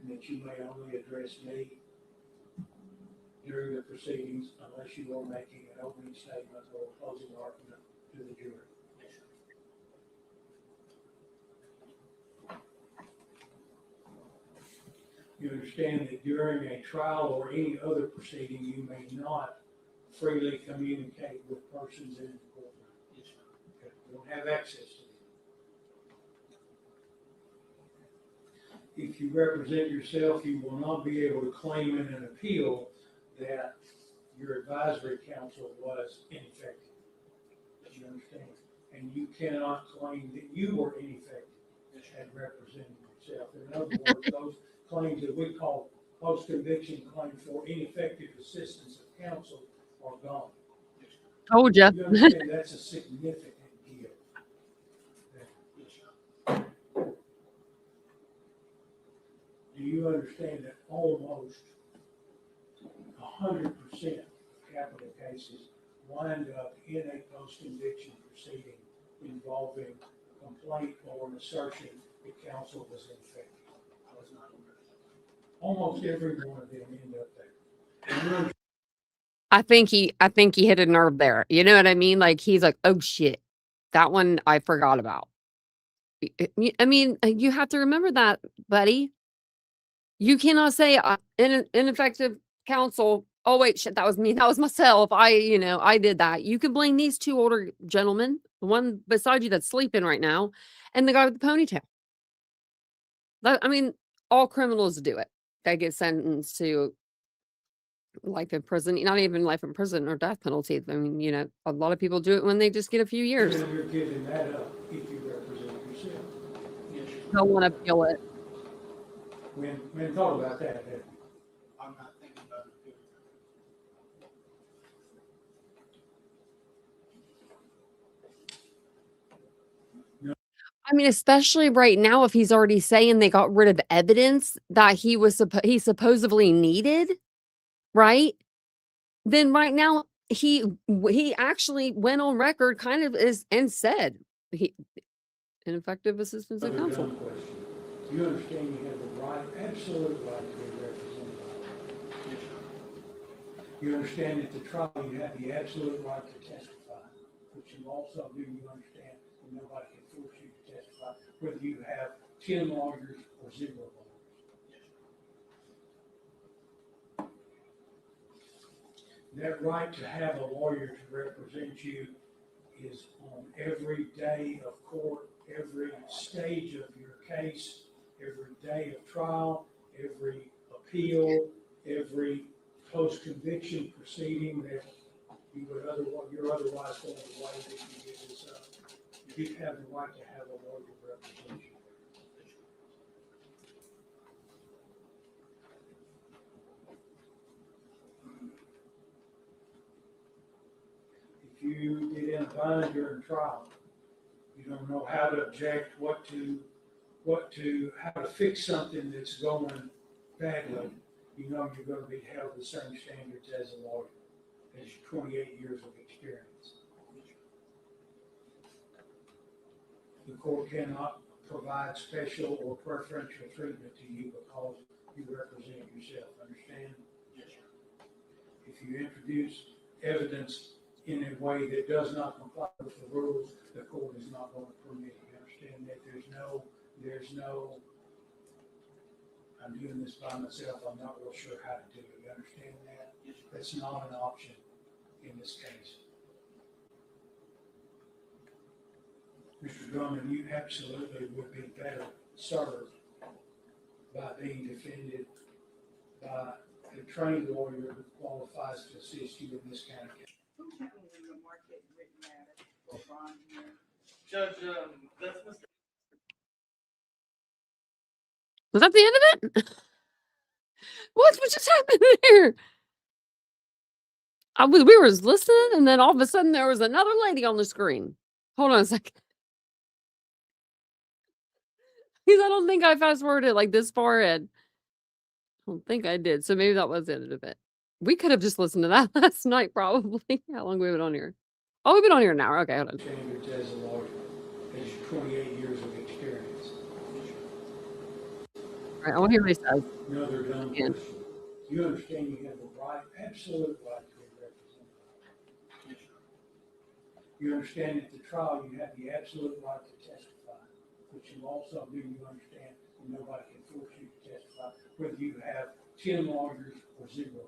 and that you may only address me during the proceedings unless you are making an opening statement or a closing argument to the jury. You understand that during a trial or any other proceeding, you may not freely communicate with persons in the courtroom. Okay, you don't have access to them. If you represent yourself, you will not be able to claim in an appeal that your advisory counsel was ineffective. You understand? And you cannot claim that you were ineffective at representing yourself. In other words, those claims that we call post-conviction claims for ineffective assistance of counsel are gone. Told ya. You understand that's a significant deal. Do you understand that almost 100% of capital cases wind up in a post-conviction proceeding involving a complaint or an assertion that counsel was ineffective? I was not aware of that. Almost every one of them end up there. And I think he hit a nerve there. You know what I mean? Like he's like, oh shit, that one I forgot about. I mean, you have to remember that, buddy. You cannot say ineffective counsel. Oh wait, shit, that was me. That was myself. I did that. You can blame these two older gentlemen, the one beside you that's sleeping right now, and the guy with the ponytail. All criminals do it. They get sentenced to life in prison, not even life in prison or death penalty. I mean, a lot of people do it when they just get a few years. you're giving that up if you represent yourself. They'll want to appeal it. We hadn't thought about that. I'm not thinking about it. I mean, especially right now, if he's already saying they got rid of evidence that he supposedly needed, right? Then right now he actually went on record kind of and said he ineffective assistance of counsel. Dumb question. You understand you have the right, absolute right to be represented. You understand at the trial you have the absolute right to testify, but you also do, you understand that nobody can force you to testify, whether you have 10 lawyers or 0 lawyers. That right to have a lawyer to represent you is on every day of court, every stage of your case, every day of trial, every appeal, every post-conviction proceeding that you're otherwise going to waive if you give this up. You have the right to have a lawyer represent you. If you get in a bind during trial, you don't know how to object, how to fix something that's going badly, you know you're going to be held to the same standards as a lawyer, as 28 years of experience. The court cannot provide special or preferential treatment to you because you represent yourself. Understand? Yes, sir. If you introduce evidence in a way that does not comply with the rules, the court is not going to permit it. You understand that there's no, I'm doing this by myself, I'm not real sure how to do it. You understand that? That's not an option in this case. Mr. Drummond, you absolutely would be better served by being defended by a trained lawyer who qualifies to assist you in this kind of case. Who's handling the market written matter for bond here? Judge, that's Mr. Was that the end of it? What just happened here? We were listening, and then all of a sudden there was another lady on the screen. Hold on a second. Because I don't think I fast forwarded like this far in. I don't think I did. So maybe that was the end of it. We could have just listened to that last night, probably. How long have we been on here? Oh, we've been on here an hour. Okay, hold on. Standards as a lawyer, as 28 years of experience. All right, I want to hear what he says. Another dumb Yeah. question. You understand you have the right, absolute right to be represented. You understand at the trial, you have the absolute right to testify, but you also do, you understand, that nobody can force you to testify, whether you have 10 lawyers or 0 lawyers.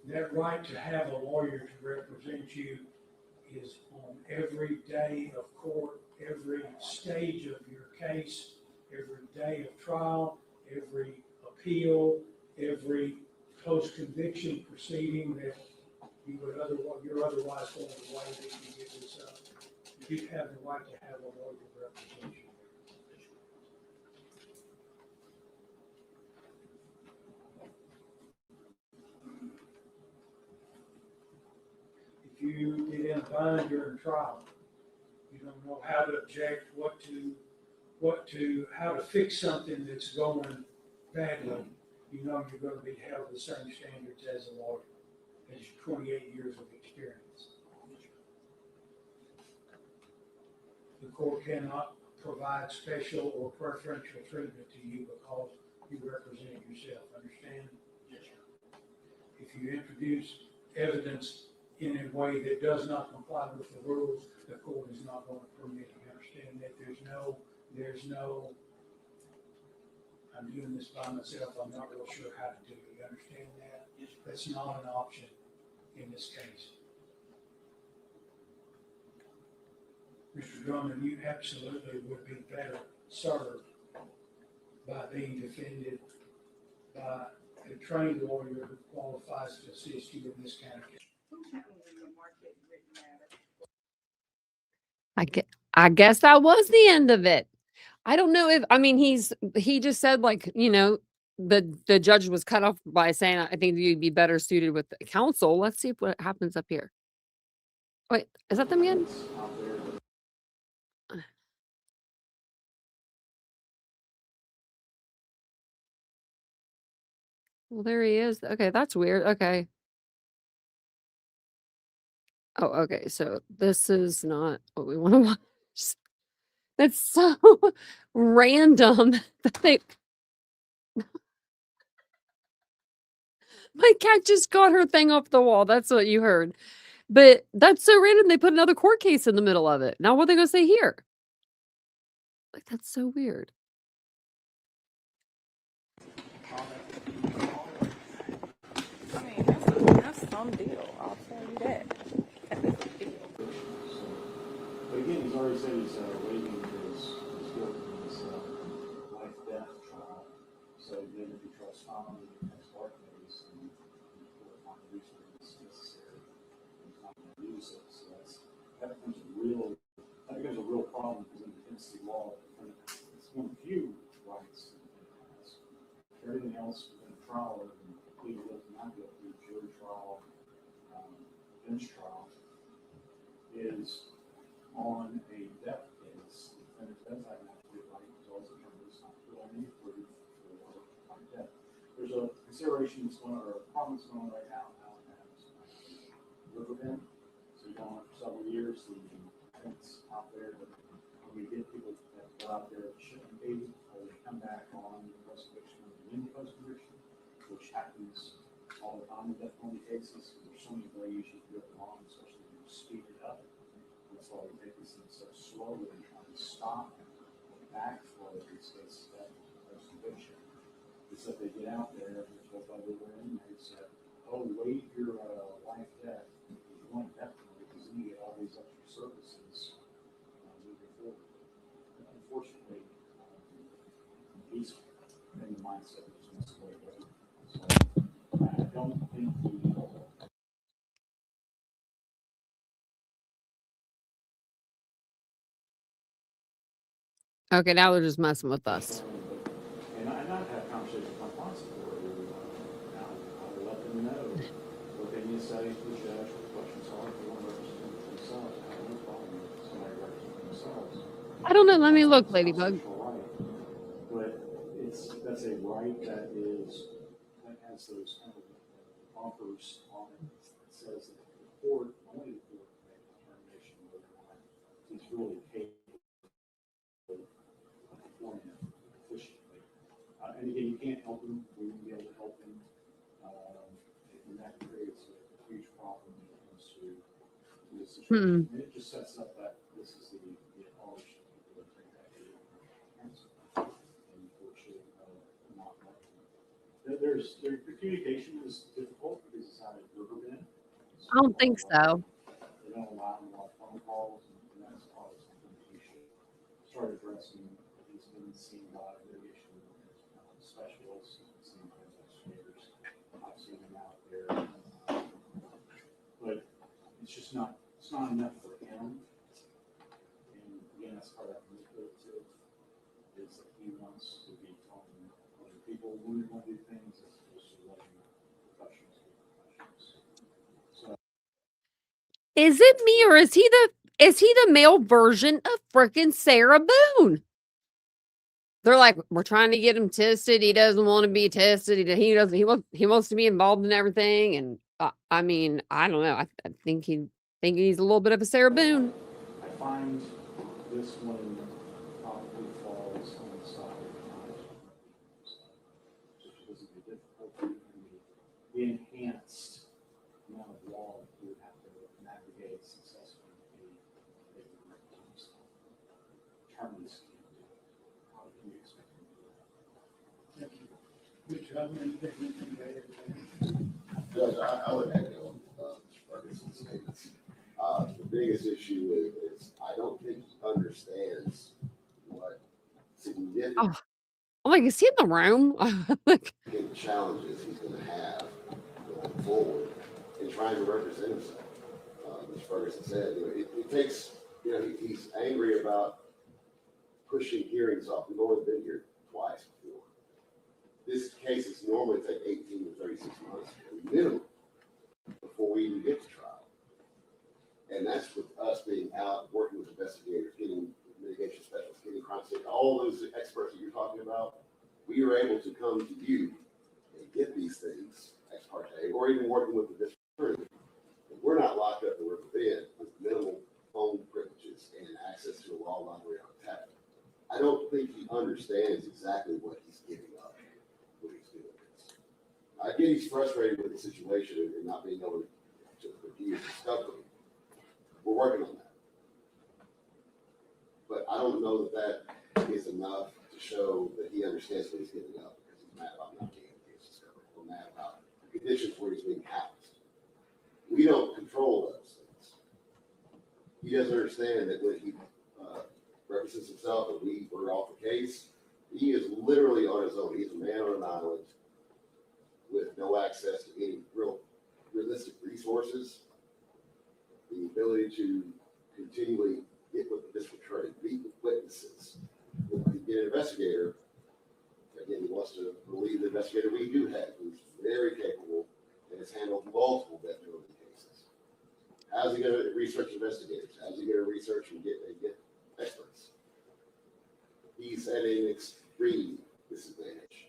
That right to have a lawyer to represent you is on every day of court, every stage of your case, every day of trial, every appeal, every post-conviction proceeding that you're otherwise going to waive if you give this up. You have the right to have a lawyer to represent you. If you get in a bind during trial, you don't know how to object, how to fix something that's going badly, you know you're going to be held to the same standards as a lawyer, as your 28 years of experience. The court cannot provide special or preferential treatment to you because you represent yourself, understand? If you introduce evidence in a way that does not comply with the rules, the court is not going to permit it. You understand that there's no, I'm doing this by myself, I'm not real sure how to do it. You understand that? That's not an option in this case. Mr. Drummond, you absolutely would be better served by being defended by a trained lawyer who qualifies to assist you in this kind of case. Who's handling the market written matter? I guess that was the end of it. I don't know if, I mean, he just said, like, the judge was cut off by saying, I think you'd be better suited with the counsel. Let's see what happens up here. Wait, is that them again? Well, there he is. Okay, that's weird. Okay. Oh, okay. So this is not what we want to watch. That's so random that my cat just got her thing off the wall. That's what you heard. But that's so random. They put another court case in the middle of it. Now what are they going to say here? Like, that's so weird. I mean, that's some deal, I'll tell you that. That is a deal. But again, he's already said he's waiving his guilt in this life-death trial. So then if he tries filing the next court case, and the court finds reason it's necessary, he's not going to use it. So that becomes a real problem because in Tennessee law, it's one of the few rights that it has. Everything else within a trial, plead guilty, not guilty, jury trial, bench trial, is on a death case. The defendant does have an absolute right, as well as the attorney does not put on any proof for like death. There's a consideration that's going on, or a problem that's going on right now. Alan has live with him, so he's gone for several years. The defense out there, but when we get people that go out there that shouldn't be, or they come back on the post-conviction or the in post-conviction, which happens all the time in death penalty cases. There's so many ways you can do it wrong, especially when you speed it up. That's why we take these things so slowly and try to stop and backflow these cases that post-conviction. Is that they get out there and they're told by the other inmates that, oh, wait your life death if you want death penalty because then you get all these extra services moving forward. And unfortunately, he's in the mindset that he's wants to wait over. So I don't think he Okay, now they're just messing with us. and I've had conversations with my clients before. Now I will let them know what they need to say to the judge, what questions are, if they want to represent themselves. I have no problem with somebody representing themselves. I don't know. Let me look, Ladybug. But that's a right that has those kind of bumpers on it that says that the court, only the court can make a determination whether or not he's really capable of performing it. situation. And it just sets up that this is the approach that we're going to take that. And unfortunately, not like their communication is difficult because it's out of Riverbend. I don't think so. They don't allow a lot of phone calls, and that's probably something we should start addressing. He's been seen by litigation specialists, seen by investigators. I've seen him out there, but it's not enough for him. And again, that's part of that manipulative is that he wants to be telling other people when they're going to do things as opposed to letting professionals be professionals. So Is it me or is he the male version of frickin' Sarah Boone? They're like, we're trying to get him tested. He doesn't want to be tested. He wants to be involved in everything. And I mean, I don't know. I think he's a little bit of a Sarah Boone. I find this one probably falls on the side of just because of the difficulty and the enhanced amount of law you would have to navigate successfully. Attorneys can't do it. How can you expect them to do that? Mr. Huffman, anything to add to that? Judge, I would echo Ferguson's statements. The biggest issue is I don't think he understands what significant I'm like, is he in the room? Like, challenges he's going to have going forward in trying to represent himself. As Ferguson said, it takes, he's angry about pushing hearings off. We've only been here twice before. This case is normally take 18 to 36 months minimum before we even get to trial. And that's with us being out, working with investigators, getting mitigation specialists, getting crime scene, all those experts that you're talking about. We are able to come to you and get these things ex parte, or even working with the district attorney. We're not locked up in Riverbend with minimal phone privileges and access to a law library on tap. I don't think he understands exactly what he's giving up when he's doing this. I get he's frustrated with the situation and not being able to review discovery. We're working on that. But I don't know that is enough to show that he understands what he's giving up because he's mad about not being able to get discovery or mad about the conditions where he's being housed. We don't control those things. He doesn't understand that when he represents himself and we're off the case, he is literally on his own. He's a man on an island with no access to any realistic resources, the ability to continually get with the district attorney, meet with witnesses. When we get an investigator, again, he wants to believe the investigator we do have, who's very capable and has handled multiple death penalty cases. How's he going to research investigators? How's he going to research and get experts? He's at an extreme disadvantage.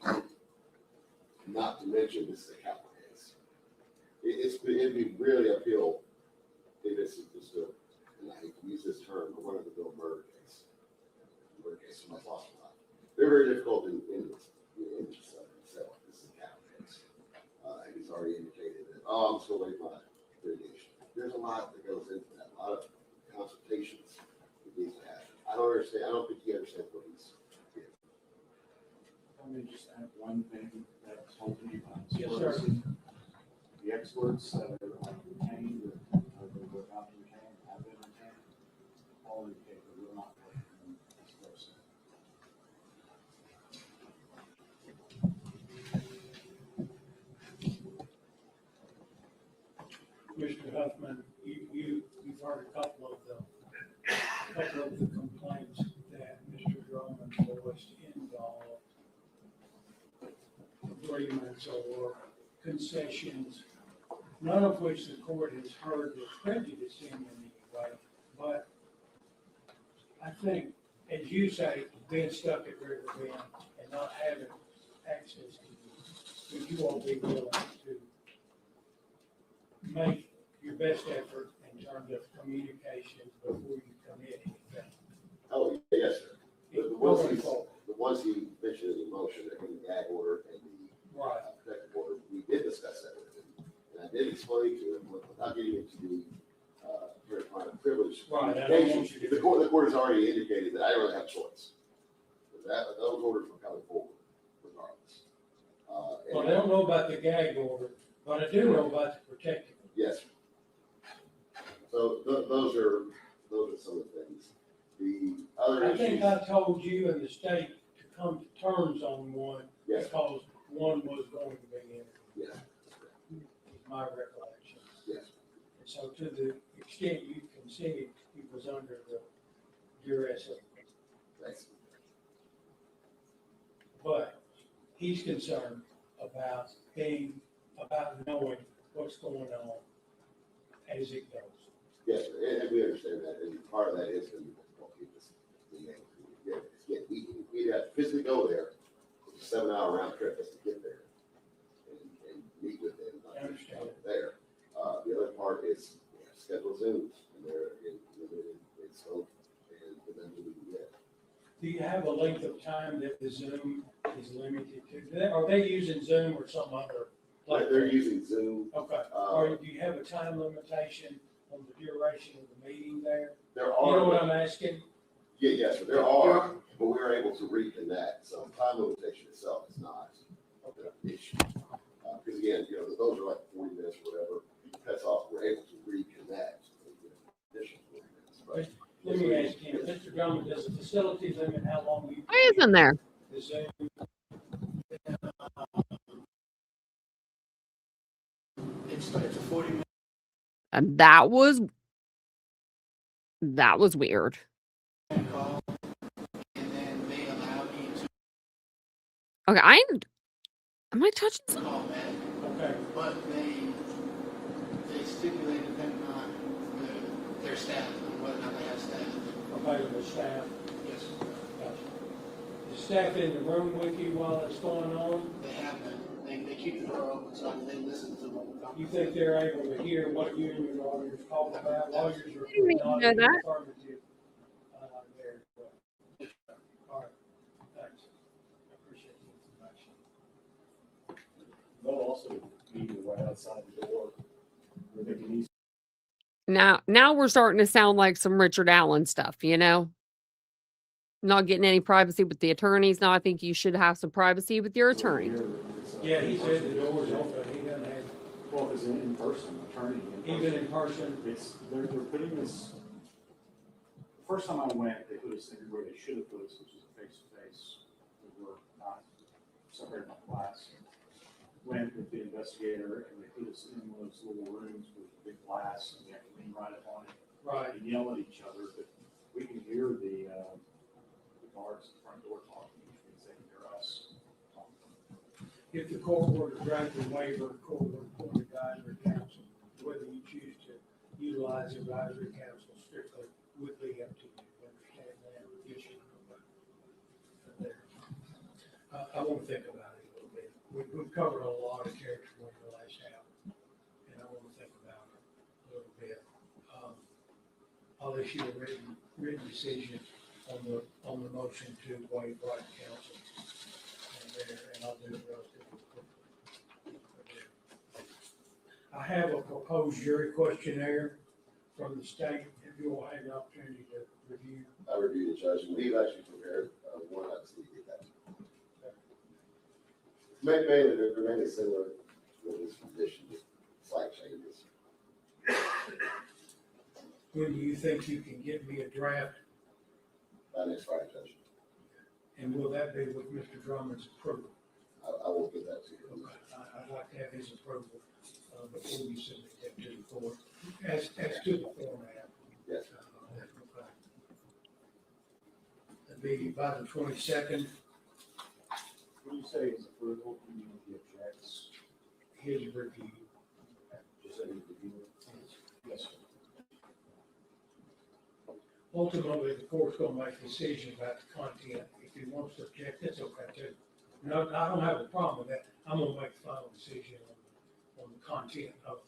Not to mention, this is a capital case. It'd be really uphill if it's just and I hate to use this term, but one of the Bill murder case. Murder case, somebody lost a life. They're very difficult in this itself. This is a capital case. And he's already indicated that, I'm still waiting for my litigation. There's a lot that goes into that, a lot of consultations that needs to happen. I don't understand. I don't think he understands what he's doing. Let me just add one thing that's holding you on. Yes, sir. The experts that are retained, or we're about to retain, have been retained, all indicate that we're not working this person. Mr. Huffman, you've heard a couple of the complaints that Mr. Drummond voiced involve agreements or concessions, none of which the court has heard with prejudice in any way. But I think, as you say, being stuck at Riverbend and not having access to you won't be willing to make your best effort in terms of communication before you commit anything. Oh, yes, sir. The ones he mentioned in the motion, the gag order and the protective order, we did discuss that with him. And I did explain to him, without getting into the was. Right, I don't want you to- The court has already indicated that I don't really have a choice. Those orders were coming forward regardless. Well, I don't know about the gag order, but I do know about the protective. Yes. So those are some of the things. The other I think issues, I told you and the state to come to terms on one yes, because one was going to be in. yes, My recollection. yes, And so to the extent you conceded, he was under the duress of, thanks. but he's concerned about about knowing what's going on as it goes. Yes, and we understand that, and part of that is going to be difficulty with being able to get, again, we'd have to physically go there, it's a 7-hour round trip just to get there and meet with them, not I understand. there. The other part is we have to schedule Zooms, and they're limited in scope and the number we can get. Do you have a length of time that the Zoom is limited to? Are they using Zoom or some other? Like they're using Zoom. Okay, or do you have a time limitation on the duration of the meeting there? There You know what are, I'm asking? yes, but there are, but we are able to reconnect, so time limitation itself is not an issue. Because again, those are like 40 minutes or whatever, cuts off, we're able to reconnect. Additional 40 minutes, but Let me ask you, Mr. Drummond, does the facility limit how long you? Why isn't there? The Zoom? It's a 40-minute And that was weird. call, and then they allow me Okay, am I touching to something? call back, Okay, but they stipulate depending on their staff, whether or not they have staff. available staff. Yes, Gotcha. Is staff in the room with you while it's going on? they have been. They keep the door open so they listen to what we talk. You think they're able to hear what you and your lawyers talk about? Lawyers are didn't even not know in that. affirmative there. All right, thanks. I appreciate the information. They'll also meet you right outside the door. Where they can easily Now we're starting to sound like some Richard Allen stuff, Not getting any privacy with the attorneys. Now I think you should have some privacy with your attorney. hear Yeah, he said the door's open, he doesn't have, well, if it's an in-person attorney. even in person. They're putting this, the first time I went, they put us everywhere they should have put us, which is a face-to-face. We were not separated from class. Went with the investigator and they put us in those little rooms with big glass and we have to lean right up on it. Right. And yell at each other, but we can hear the guards at the front door talking, which means they can hear us talking. If the court were to grant the waiver, the court would appoint advisory council. Whether you choose to utilize advisory council strictly would be up to you. Understand that? Yes, you know. I want to think about it a little bit. We've covered a lot of territory in the last hour, and I want to think about it a little bit. I'll issue a written decision on the motion to waive right of counsel. And I'll do it relatively quickly. I have a proposed jury questionnaire from the state, if you will have an opportunity to review. I reviewed the judge, and we've actually prepared one. I just need to get that. Mainly, they're mainly similar with this condition, just slight changes. When do you think you can get me a draft, By next Friday, Judge. and will that be with Mr. Drummond's approval? I will get that to you. Okay, I'd like to have his approval before you submit that to the court, as to the format. Yes. Okay. That'd be by the 22nd, When you say is approval, you mean the objects, his review. just any review? Yes, sir. Ultimately, the court's gonna make a decision about the content. If he wants to object, that's okay too. No, I don't have a problem with that. I'm gonna make the final decision on the content of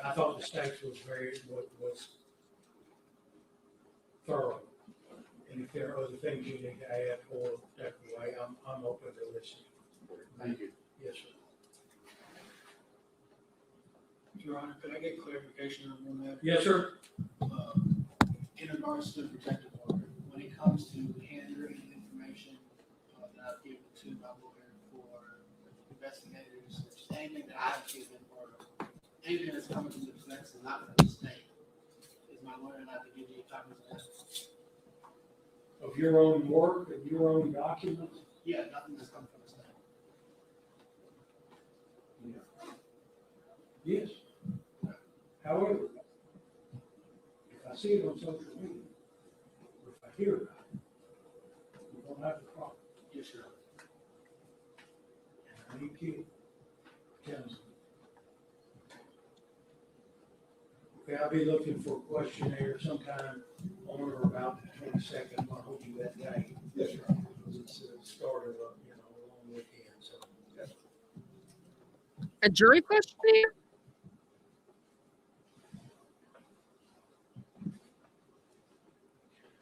I thought the state was thorough. And if there are other things you need to add or take away, I'm open to listening. Thank you. Yes, sir. Your Honor, could I get clarification on one matter? Yes, sir. regards to the protective order, when it comes to handwritten information that I've given to my lawyer for investigators, or just anything that I've given, or anything that's coming from the defense and not from the state, is my lawyer allowed to give you copies of that? Of your own work, of your own documents? Yeah, nothing that's coming from the state. Yes. However, if I see it on social media, or if I hear about it, we don't have a problem. Yes, sir. And I need you to tell me. Okay, I'll be looking for a questionnaire sometime on or about the 22nd. I'll hold you that day. Yes, sir. Because it's the start of a, a long weekend, so. A jury questionnaire?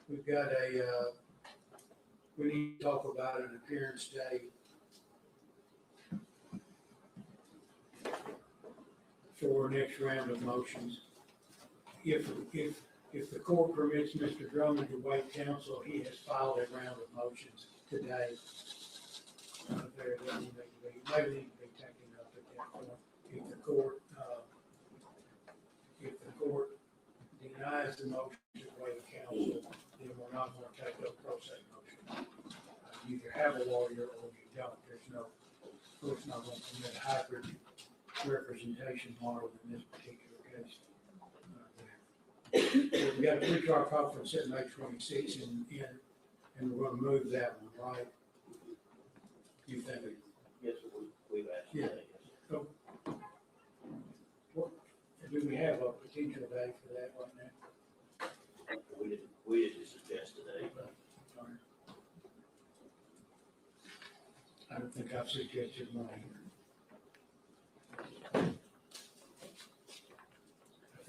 We've got we need to talk about an appearance date for next round of motions. If the court permits Mr. Drummond to waive counsel, he has filed a round of motions today. There doesn't need to be, maybe need to be taken up at that point. If the court denies the motion to waive counsel, then we're not going to take up pro se motion. You either have a lawyer or you don't. There's no, of course, not going to permit a hybrid representation model in this particular case. We've got a pre-trial conference at May 26th, and we're going to move that one, right? You think? Yes, we've asked. Yeah. So, do we have a potential date for that right now? We didn't suggest today, but I don't think I've suggested one here. I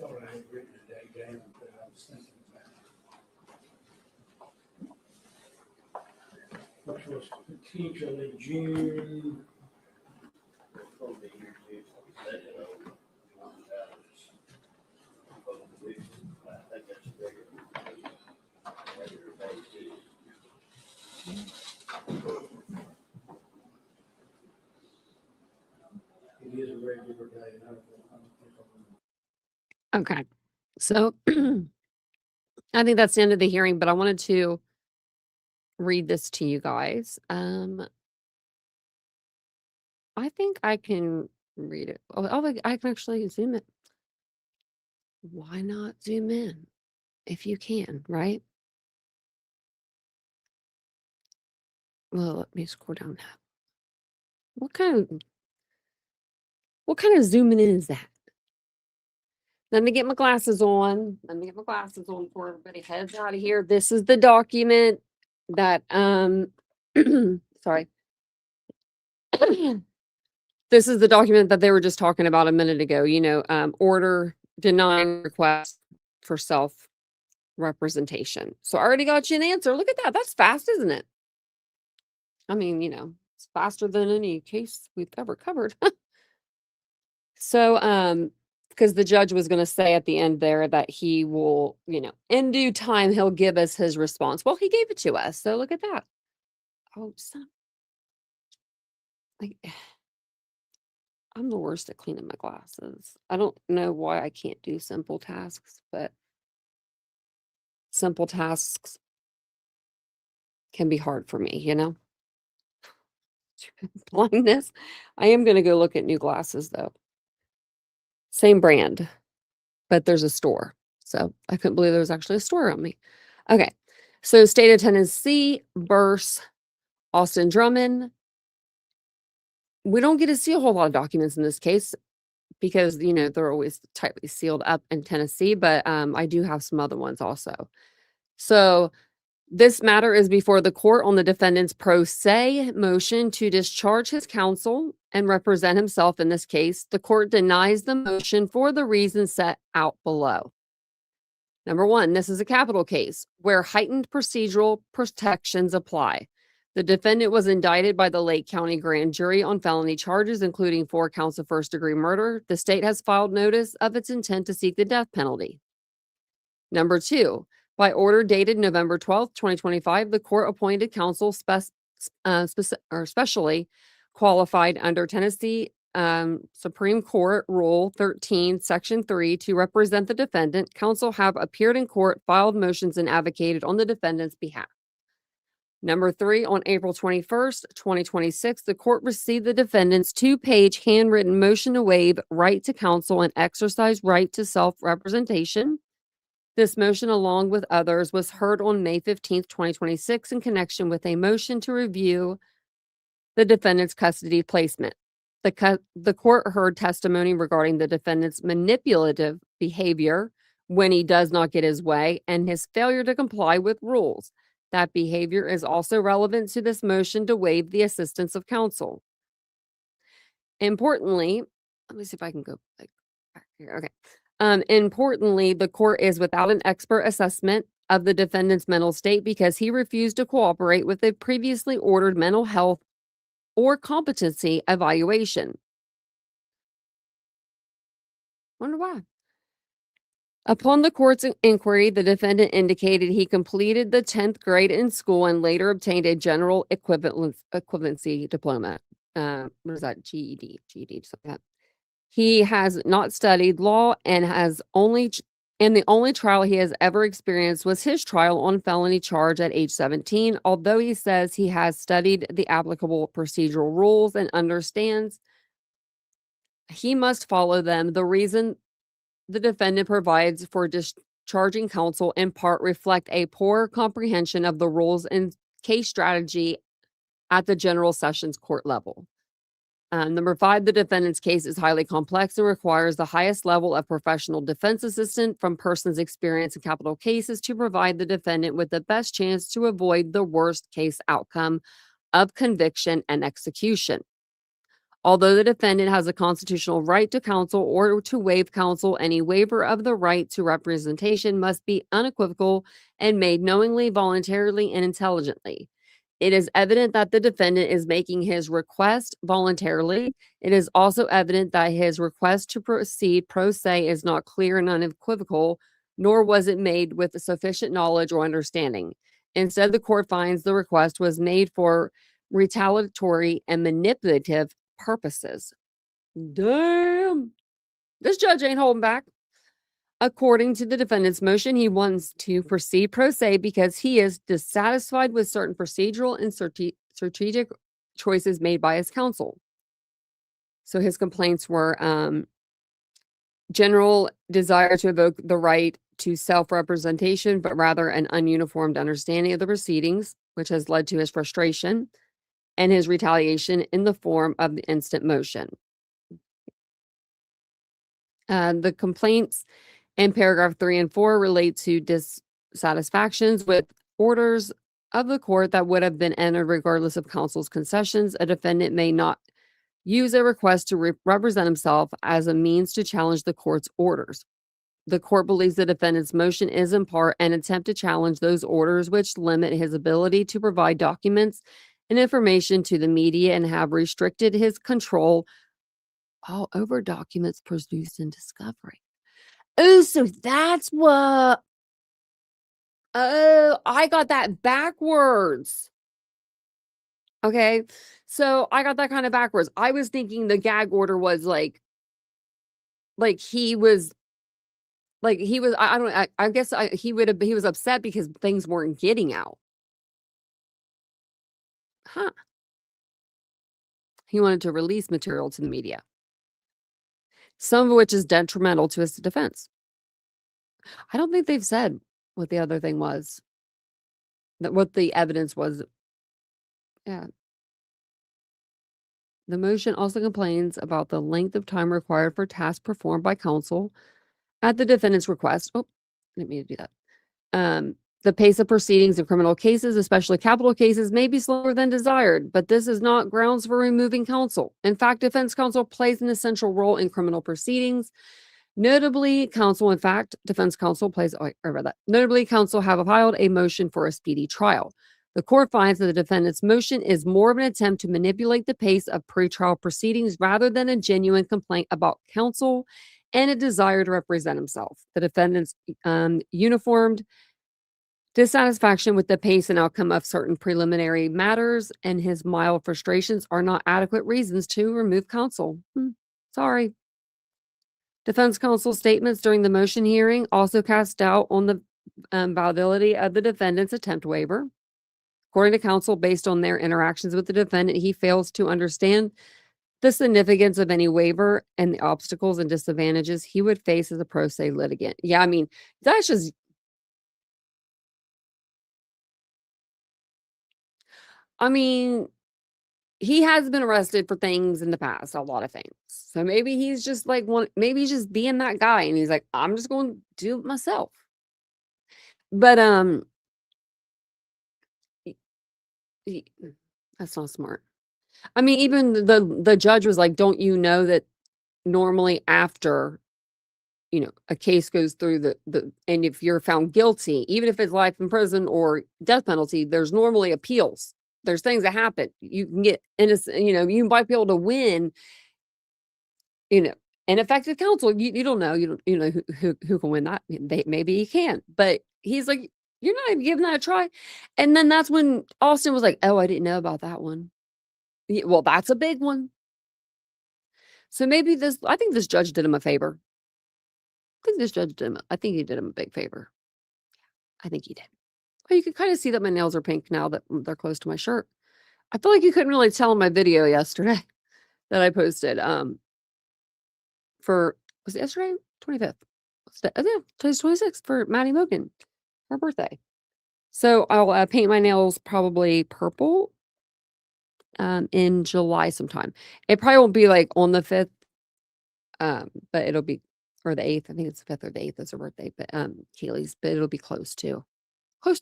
thought I had written a date down, but I was thinking about it. Which was potentially June. it's going to be here too. Second of I think that's a regular day too. It is a regular day, and I don't think I'm. Okay. So I think that's the end of the hearing, but I wanted to read this to you guys. I think I can read it. I can actually zoom it. Why not zoom in if you can, right? Well, let me scroll down that. What kind of zooming in is that? Let me get my glasses on. Before everybody heads out of here. This is the document that sorry. This is the document that they were just talking about a minute ago, order denying request for self-representation. So I already got you an answer. Look at that. That's fast, isn't it? I mean, it's faster than any case we've ever covered. So, because the judge was going to say at the end there that he will, in due time, he'll give us his response. Well, he gave it to us. So look at that. Oh, I'm the worst at cleaning my glasses. I don't know why I can't do simple tasks, but simple tasks can be hard for me, Blindness. I am going to go look at new glasses though. Same brand, but there's a store. So I couldn't believe there was actually a store around me. Okay. So state of Tennessee versus Austin Drummond. We don't get to see a whole lot of documents in this case because, they're always tightly sealed up in Tennessee, but I do have some other ones also. So this matter is before the court on the defendant's pro se motion to discharge his counsel and represent himself in this case. The court denies the motion for the reasons set out below. Number one, this is a capital case where heightened procedural protections apply. The defendant was indicted by the Lake County Grand Jury on felony charges, including 4 counts of first-degree murder. The state has filed notice of its intent to seek the death penalty. Number two, By order dated November 12th, 2025, the court appointed counsel specially qualified under Tennessee Supreme Court Rule 13, Section 3 to represent the defendant. Counsel have appeared in court, filed motions, and advocated on the defendant's behalf. Number 3, on April 21st, 2026, the court received the defendant's 2-page handwritten motion to waive right to counsel and exercise right to self-representation. This motion, along with others, was heard on May 15th, 2026 in connection with a motion to review the defendant's custody placement. The court heard testimony regarding the defendant's manipulative behavior when he does not get his way and his failure to comply with rules. That behavior is also relevant to this motion to waive the assistance of counsel. Importantly, let me see if I can go back here. Okay. Importantly, the court is without an expert assessment of the defendant's mental state because he refused to cooperate with a previously ordered mental health or competency evaluation. Wonder why. Upon the court's inquiry, the defendant indicated he completed the 10th grade in school and later obtained a general equivalency diploma. What is that? GED, something like that. He has not studied law and the only trial he has ever experienced was his trial on felony charge at age 17. Although he says he has studied the applicable procedural rules and understands he must follow them, the reason the defendant provides for discharging counsel in part reflect a poor comprehension of the rules and case strategy at the general sessions court level. Number 5, the defendant's case is highly complex and requires the highest level of professional defense assistance from persons experienced in capital cases to provide the defendant with the best chance to avoid the worst case outcome of conviction and execution. Although the defendant has a constitutional right to counsel or to waive counsel, any waiver of the right to representation must be unequivocal and made knowingly, voluntarily, and intelligently. It is evident that the defendant is making his request voluntarily. It is also evident that his request to proceed pro se is not clear and unequivocal, nor was it made with sufficient knowledge or understanding. Instead, the court finds the request was made for retaliatory and manipulative purposes. Damn. This judge ain't holding back. According to the defendant's motion, he wants to proceed pro se because he is dissatisfied with certain procedural and strategic choices made by his counsel. So his complaints were general desire to evoke the right to self-representation, but rather an ununiformed understanding of the proceedings, which has led to his frustration and his retaliation in the form of the instant motion. The complaints in paragraph 3 and 4 relate to dissatisfactions with orders of the court that would have been entered regardless of counsel's concessions. A defendant may not use a request to represent himself as a means to challenge the court's orders. The court believes the defendant's motion is in part an attempt to challenge those orders which limit his ability to provide documents and information to the media and have restricted his control all over documents produced in discovery. Oh, so that's what. Oh, I got that backwards. Okay, so I got that kind of backwards. I was thinking the gag order was like he was, I guess he was upset because things weren't getting out. Huh. He wanted to release material to the media, some of which is detrimental to his defense. I don't think they've said what the other thing was, what the evidence was. Yeah. The motion also complains about the length of time required for tasks performed by counsel at the defendant's request. Oh, I didn't mean to do that. The pace of proceedings in criminal cases, especially capital cases, may be slower than desired, but this is not grounds for removing counsel. In fact, defense counsel plays an essential role in criminal proceedings. Notably, defense counsel plays, I read that. Notably, counsel have filed a motion for a speedy trial. The court finds that the defendant's motion is more of an attempt to manipulate the pace of pretrial proceedings rather than a genuine complaint about counsel and a desire to represent himself. The defendant's uniformed Dissatisfaction with the pace and outcome of certain preliminary matters and his mild frustrations are not adequate reasons to remove counsel. Sorry. Defense counsel statements during the motion hearing also cast doubt on the validity of the defendant's attempt waiver. According to counsel, based on their interactions with the defendant, he fails to understand the significance of any waiver and the obstacles and disadvantages he would face as a pro se litigant. Yeah, I mean, that's just. I mean, he has been arrested for things in the past, a lot of things. So maybe he's just like maybe he's just being that guy and he's like, I'm just going to do it myself. But that's not smart. I mean, even the judge was like, don't you know that normally after, a case goes through the and if you're found guilty, even if it's life in prison or death penalty, there's normally appeals. There's things that happen. You can get innocent, you might be able to win, ineffective counsel. You don't know, who can win that. Maybe he can, but he's like, you're not even giving that a try. And then that's when Austin was like, oh, I didn't know about that one. Well, that's a big one. So maybe I think this judge did him a favor. I think he did him a big favor. I think he did. Well, you can kind of see that my nails are pink now that they're close to my shirt. I feel like you couldn't really tell in my video yesterday that I posted, was it yesterday? 25th. Yeah, today's 26th for Maddie Mogan, her birthday. So I'll paint my nails probably purple in July sometime. It probably won't be like on the 5th, but it'll be, or the 8th. I think it's the 5th or the 8th is her birthday, but Kaylee's, but it'll be close to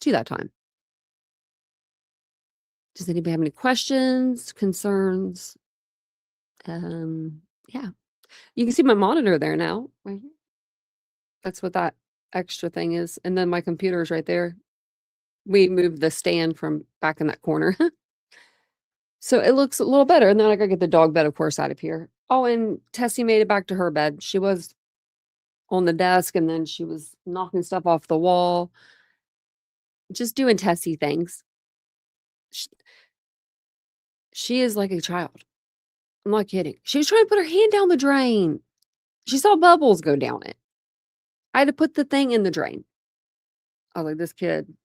that time. Does anybody have any questions, concerns? Yeah. You can see my monitor there now, right here. That's what that extra thing is. And then my computer is right there. We moved the stand from back in that corner. So it looks a little better. And then I gotta get the dog bed, of course, out of here. Oh, and Tessie made it back to her bed. She was on the desk and then she was knocking stuff off the wall. Just doing Tessie things. She is like a child. I'm not kidding. She was trying to put her hand down the drain. She saw bubbles go down it. I had to put the thing in the drain. I was like,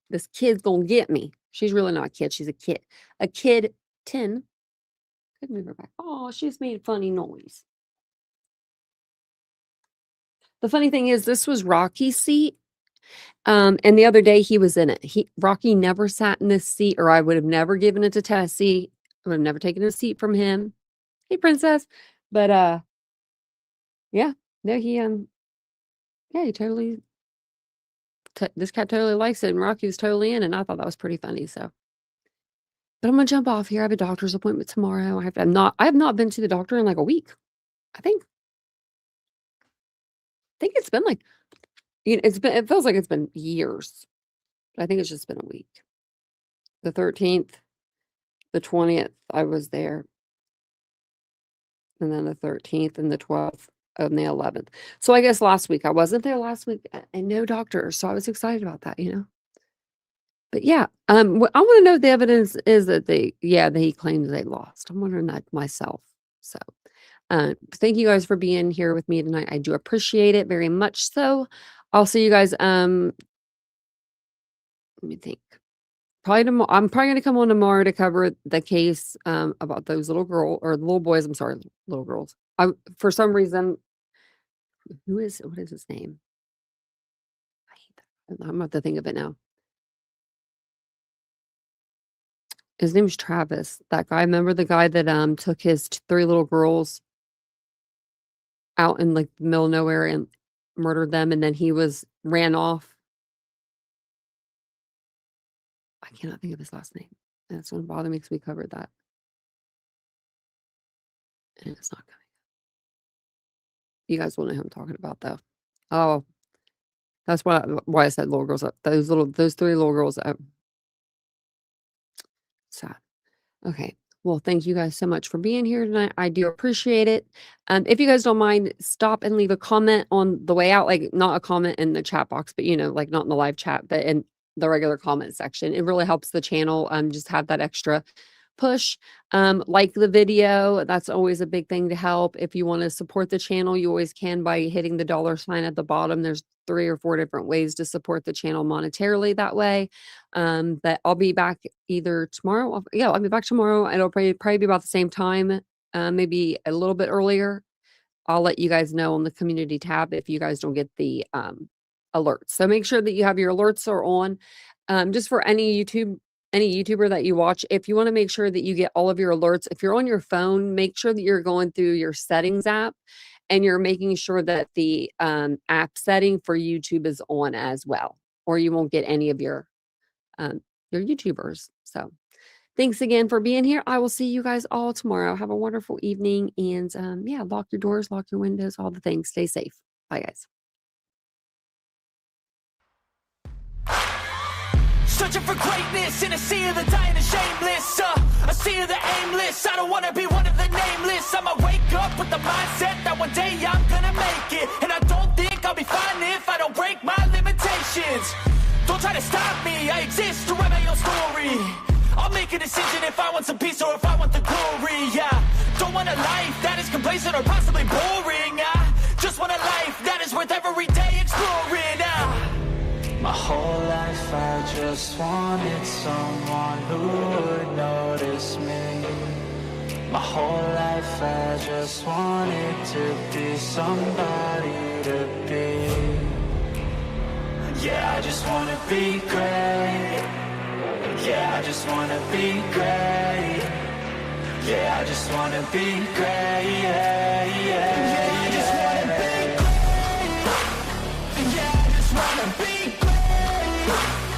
this kid's gonna get me. She's really not a kid. She's a kid. A kid 10. Could move her back. Oh, she's made a funny noise. The funny thing is, this was Rocky's seat. And the other day he was in it. Rocky never sat in this seat, or I would have never given it to Tessie. I would have never taken a seat from him. Hey, princess. But yeah, no, he totally. This cat totally likes it, and Rocky was totally in, and I thought that was pretty funny. So, but I'm gonna jump off here. I have a doctor's appointment tomorrow. I have not been to the doctor in like a week. I think it's been like, it feels like it's been years. But I think it's just been a week. The 13th, the 20th, I was there. And then the 13th and the 12th and the 11th. So I guess last week, I wasn't there last week and no doctor. So I was excited about that, But yeah, I want to know if the evidence is that he claims they lost. I'm wondering that myself. So thank you guys for being here with me tonight. I do appreciate it very much. So I'll see you guys. Let me think. Probably tomorrow. I'm probably going to come on tomorrow to cover the case about those little boys. I'm sorry, little girls. For some reason, what is his name? I hate that. I'm about to think of it now. His name's Travis. That guy. Remember the guy that took his 3 little girls out in like the middle of nowhere and murdered them, and then he ran off. I cannot think of his last name. That's what bothered me because we covered that. And it's not coming. You guys will know who I'm talking about, though. Oh, that's why I said little girls. Those 3 little girls. Sad. Okay. Well, thank you guys so much for being here tonight. I do appreciate it. If you guys don't mind, stop and leave a comment on the way out. Like, not a comment in the chat box, but like not in the live chat, but the regular comment section. It really helps the channel just have that extra push. Like the video, that's always a big thing to help. If you want to support the channel, you always can by hitting the $ at the bottom. There's 3 or 4 different ways to support the channel monetarily that way. But I'll be back either tomorrow. Yeah, I'll be back tomorrow. It'll probably be about the same time, maybe a little bit earlier. I'll let you guys know on the community tab if you guys don't get the alerts. So make sure that you have your alerts are on. Just for any YouTuber that you watch, if you want to make sure that you get all of your alerts, if you're on your phone, make sure that you're going through your settings app and you're making sure that the app setting for YouTube is on as well, or you won't get any of your YouTubers. So thanks again for being here. I will see you guys all tomorrow. Have a wonderful evening. And yeah, lock your doors, lock your windows, all the things. Stay safe. Bye, guys. Searching for greatness in a sea of the dying and shameless. A sea of the aimless. I don't want to be one of the nameless. I'ma wake up with the mindset that one day I'm gonna make it. And I don't think I'll be fine if I don't break my limitations. Don't try to stop me. I exist to write my own story. I'll make a decision if I want some peace or if I want the glory. Yeah, don't want a life that is complacent or possibly boring. I just want a life that is worth every day exploring. My whole life I just wanted someone who would notice me. My whole life I just wanted to be somebody to be. Yeah, I just wanna be great. Yeah, I just wanna be great. Yeah, I just wanna be great. Yeah, I just wanna be great. Yeah, I just wanna be great.